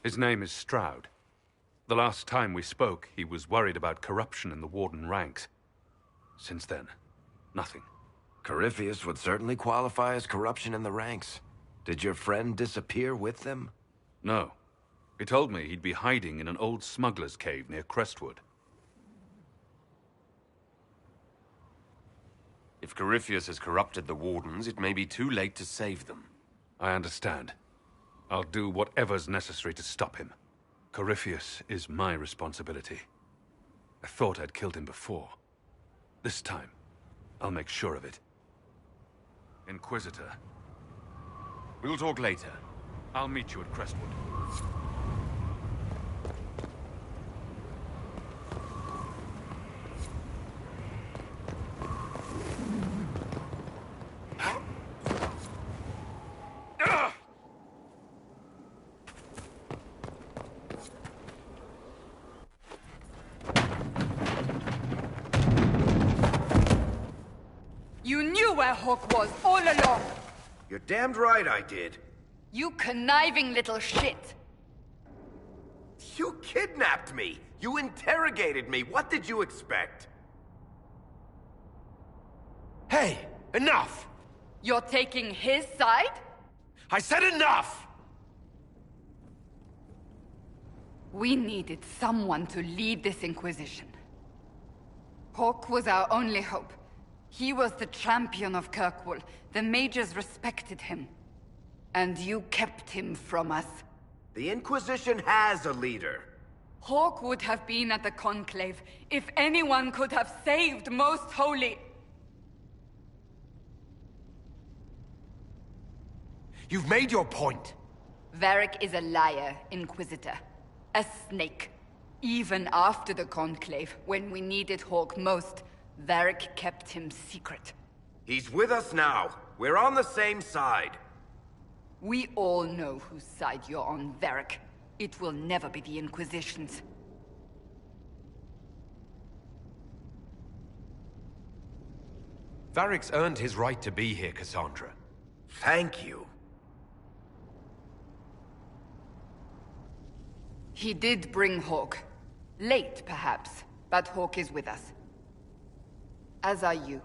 His name is Stroud. The last time we spoke, he was worried about corruption in the Warden ranks. Since then, nothing. Corypheus would certainly qualify as corruption in the ranks. Did your friend disappear with them? No. He told me he'd be hiding in an old smuggler's cave near Crestwood. If Corypheus has corrupted the Wardens, it may be too late to save them. I understand. I'll do whatever's necessary to stop him. Corypheus is my responsibility. I thought I'd killed him before. This time, I'll make sure of it. Inquisitor. We'll talk later. I'll meet you at Crestwood. You knew where Hawke was all along! You're damned right I did. You conniving little shit! You kidnapped me! You interrogated me! What did you expect? Hey! Enough! You're taking his side? I said enough! We needed someone to lead this Inquisition. Hawke was our only hope. He was the champion of Kirkwall. The mages respected him. And you kept him from us. The Inquisition has a leader. Hawke would have been at the Conclave if anyone could have saved Most Holy. You've made your point. Varric is a liar, Inquisitor. A snake. Even after the Conclave, when we needed Hawke most, Varric kept him secret. He's with us now. We're on the same side. We all know whose side you're on, Varric. It will never be the Inquisition's. Varric's earned his right to be here, Cassandra. Thank you. He did bring Hawke. Late, perhaps, but Hawke is with us. As are you.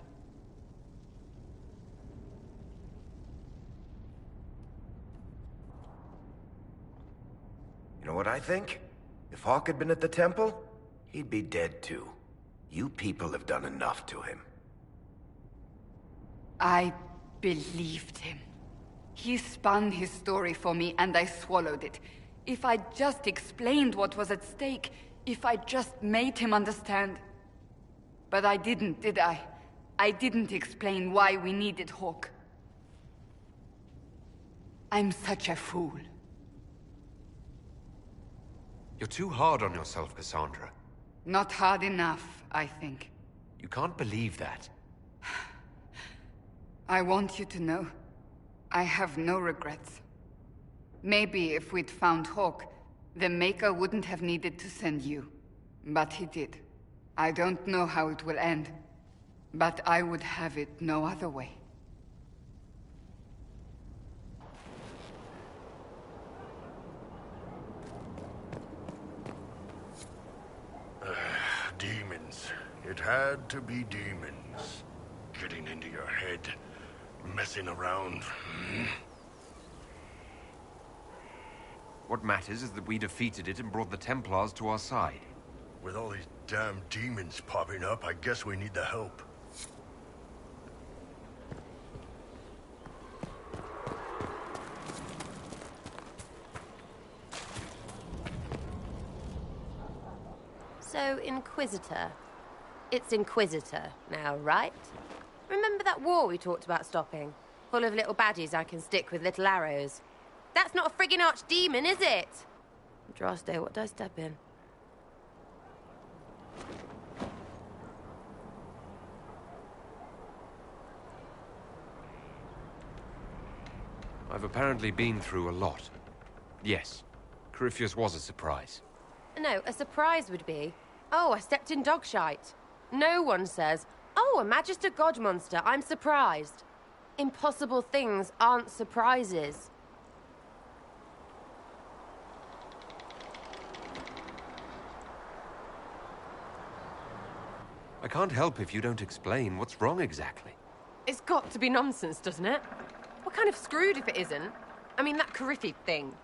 You know what I think? If Hawke had been at the temple, he'd be dead too. You people have done enough to him. I believed him. He spun his story for me, and I swallowed it. If I just explained what was at stake, if I just made him understand. But I didn't, did I? I didn't explain why we needed Hawke. I'm such a fool. You're too hard on yourself, Cassandra. Not hard enough, I think. You can't believe that. I want you to know, I have no regrets. Maybe if we'd found Hawke, the Maker wouldn't have needed to send you. But he did. I don't know how it will end, but I would have it no other way. Demons. It had to be demons. Getting into your head. Messing around. What matters is that we defeated it and brought the Templars to our side. With all these damn demons popping up, I guess we need the help. So, Inquisitor. It's Inquisitor now, right? Remember that war we talked about stopping? Full of little baddies I can stick with little arrows. That's not a friggin' archdemon, is it? Andraste, what did I step in? I've apparently been through a lot. Yes, Corypheus was a surprise. No, a surprise would be, oh, I stepped in dog shite. No one says, oh, a Magister God monster, I'm surprised. Impossible things aren't surprises. I can't help if you don't explain what's wrong exactly. It's got to be nonsense, doesn't it? We're kind of screwed if it isn't. I mean, that Corypheus thing.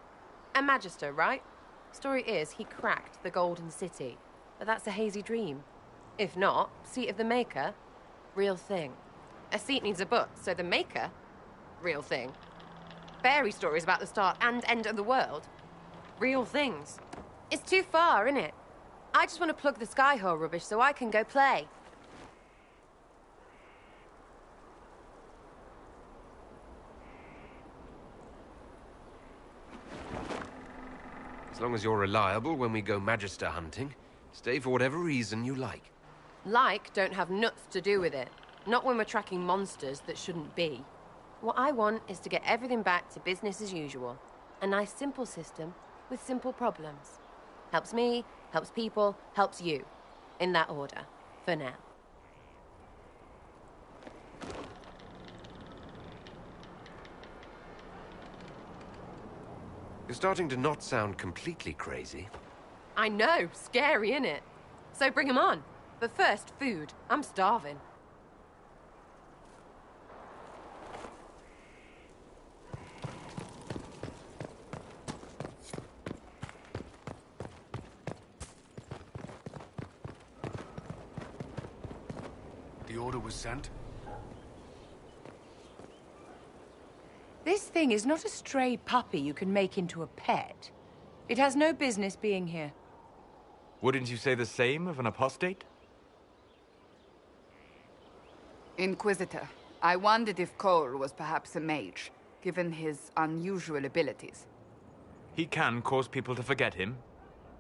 A Magister, right? Story is, he cracked the Golden City. But that's a hazy dream. If not, Seat of the Maker, real thing. A seat needs a butt, so the Maker, real thing. Fairy stories about the start and end of the world, real things. It's too far, innit? I just want to plug the Skyhole rubbish so I can go play. As long as you're reliable when we go Magister hunting, stay for whatever reason you like. Like don't have nuts to do with it. Not when we're tracking monsters that shouldn't be. What I want is to get everything back to business as usual. A nice simple system with simple problems. Helps me, helps people, helps you. In that order. For now. You're starting to not sound completely crazy. I know, scary, innit? So bring 'em on. But first, food. I'm starving. The order was sent? This thing is not a stray puppy you can make into a pet. It has no business being here. Wouldn't you say the same of an apostate? Inquisitor, I wondered if Cole was perhaps a mage, given his unusual abilities. He can cause people to forget him,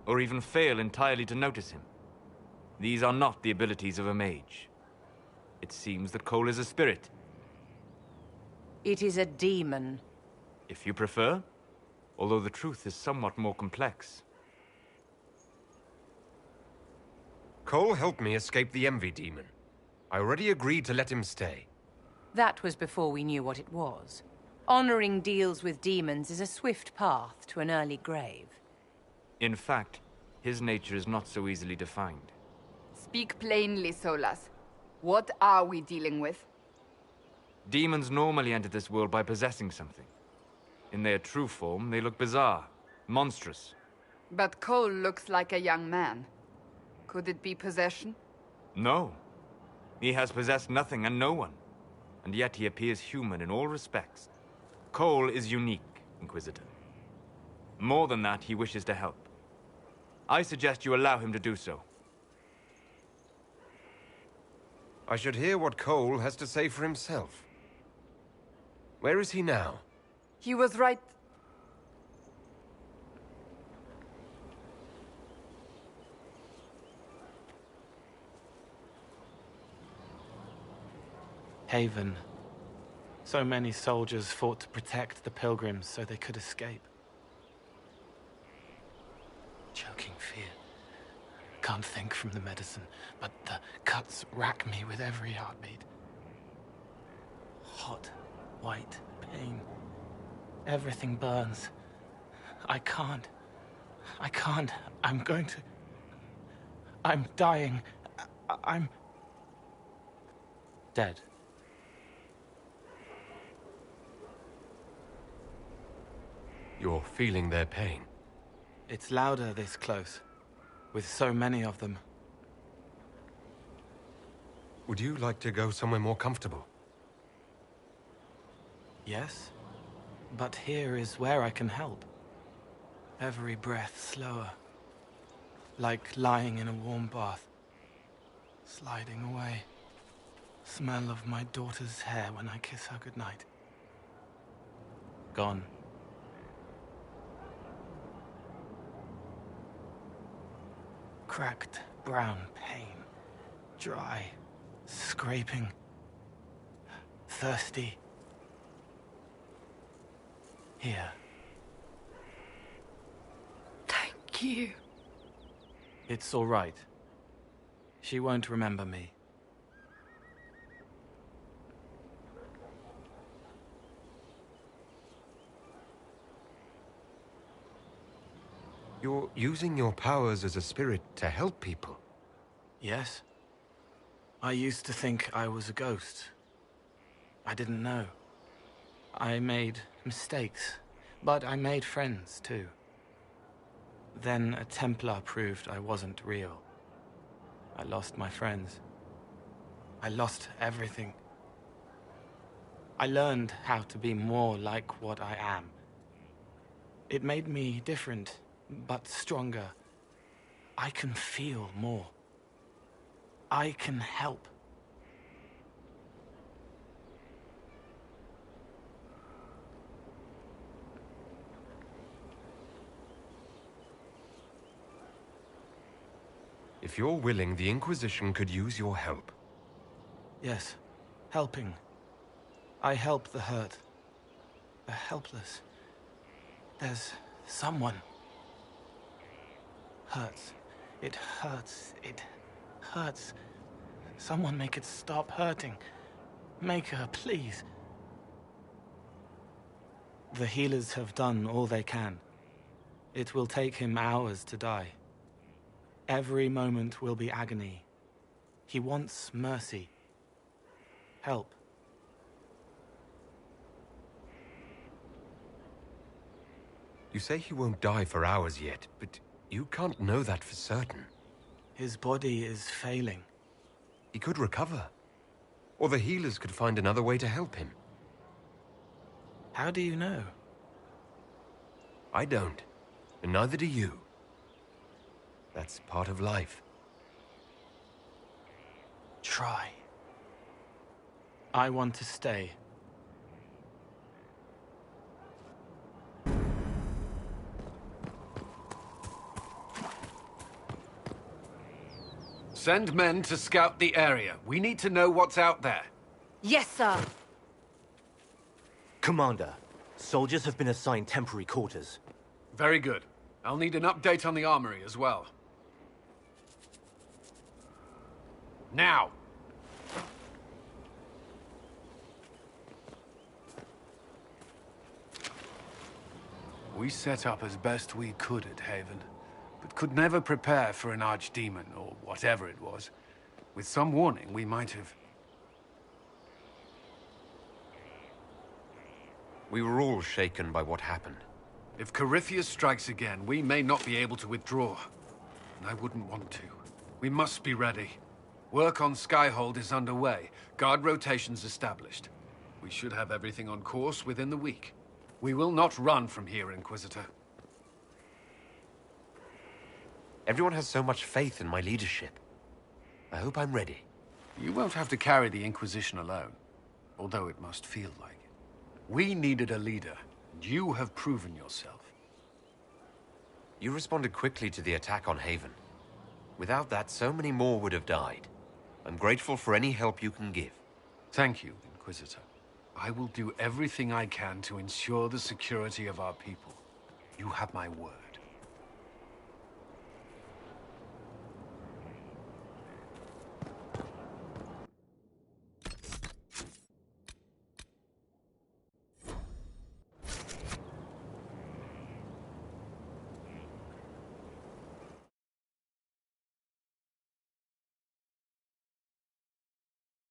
or even fail entirely to notice him. These are not the abilities of a mage. It seems that Cole is a spirit. It is a demon. If you prefer, although the truth is somewhat more complex. Cole helped me escape the Envy Demon. I already agreed to let him stay. That was before we knew what it was. Honoring deals with demons is a swift path to an early grave. In fact, his nature is not so easily defined. Speak plainly, Solas. What are we dealing with? Demons normally enter this world by possessing something. In their true form, they look bizarre, monstrous. But Cole looks like a young man. Could it be possession? No. He has possessed nothing and no one. And yet he appears human in all respects. Cole is unique, Inquisitor. More than that, he wishes to help. I suggest you allow him to do so. I should hear what Cole has to say for himself. Where is he now? He was right. Haven. So many soldiers fought to protect the pilgrims so they could escape. Choking fear. Can't think from the medicine, but the cuts rack me with every heartbeat. Hot, white pain. Everything burns. I can't. I'm going to... I'm dying. I'm... dead. You're feeling their pain. It's louder this close, with so many of them. Would you like to go somewhere more comfortable? Yes, but here is where I can help. Every breath slower, like lying in a warm bath, sliding away. Smell of my daughter's hair when I kiss her goodnight. Gone. Cracked brown pain, dry, scraping, thirsty. Here. Thank you. It's all right. She won't remember me. You're using your powers as a spirit to help people. Yes. I used to think I was a ghost. I didn't know. I made mistakes, but I made friends too. Then a Templar proved I wasn't real. I lost my friends. I lost everything. I learned how to be more like what I am. It made me different, but stronger. I can feel more. I can help. If you're willing, the Inquisition could use your help. Yes, helping. I help the hurt, the helpless. There's someone. Hurts. It hurts. It hurts. Someone make it stop hurting. Make her, please. The healers have done all they can. It will take him hours to die. Every moment will be agony. He wants mercy. Help. You say he won't die for hours yet, but you can't know that for certain. His body is failing. He could recover. Or the healers could find another way to help him. How do you know? I don't. And neither do you. That's part of life. Try. I want to stay. Send men to scout the area. We need to know what's out there. Yes, sir. Commander, soldiers have been assigned temporary quarters. Very good. I'll need an update on the armory as well. Now! We set up as best we could at Haven, but could never prepare for an archdemon, or whatever it was. With some warning, we might have... We were all shaken by what happened. If Corypheus strikes again, we may not be able to withdraw. And I wouldn't want to. We must be ready. Work on Skyhold is underway. Guard rotations established. We should have everything on course within the week. We will not run from here, Inquisitor. Everyone has so much faith in my leadership. I hope I'm ready. You won't have to carry the Inquisition alone, although it must feel like it. We needed a leader, And you have proven yourself. You responded quickly to the attack on Haven. Without that, so many more would have died. I'm grateful for any help you can give. Thank you, Inquisitor. I will do everything I can to ensure the security of our people. You have my word.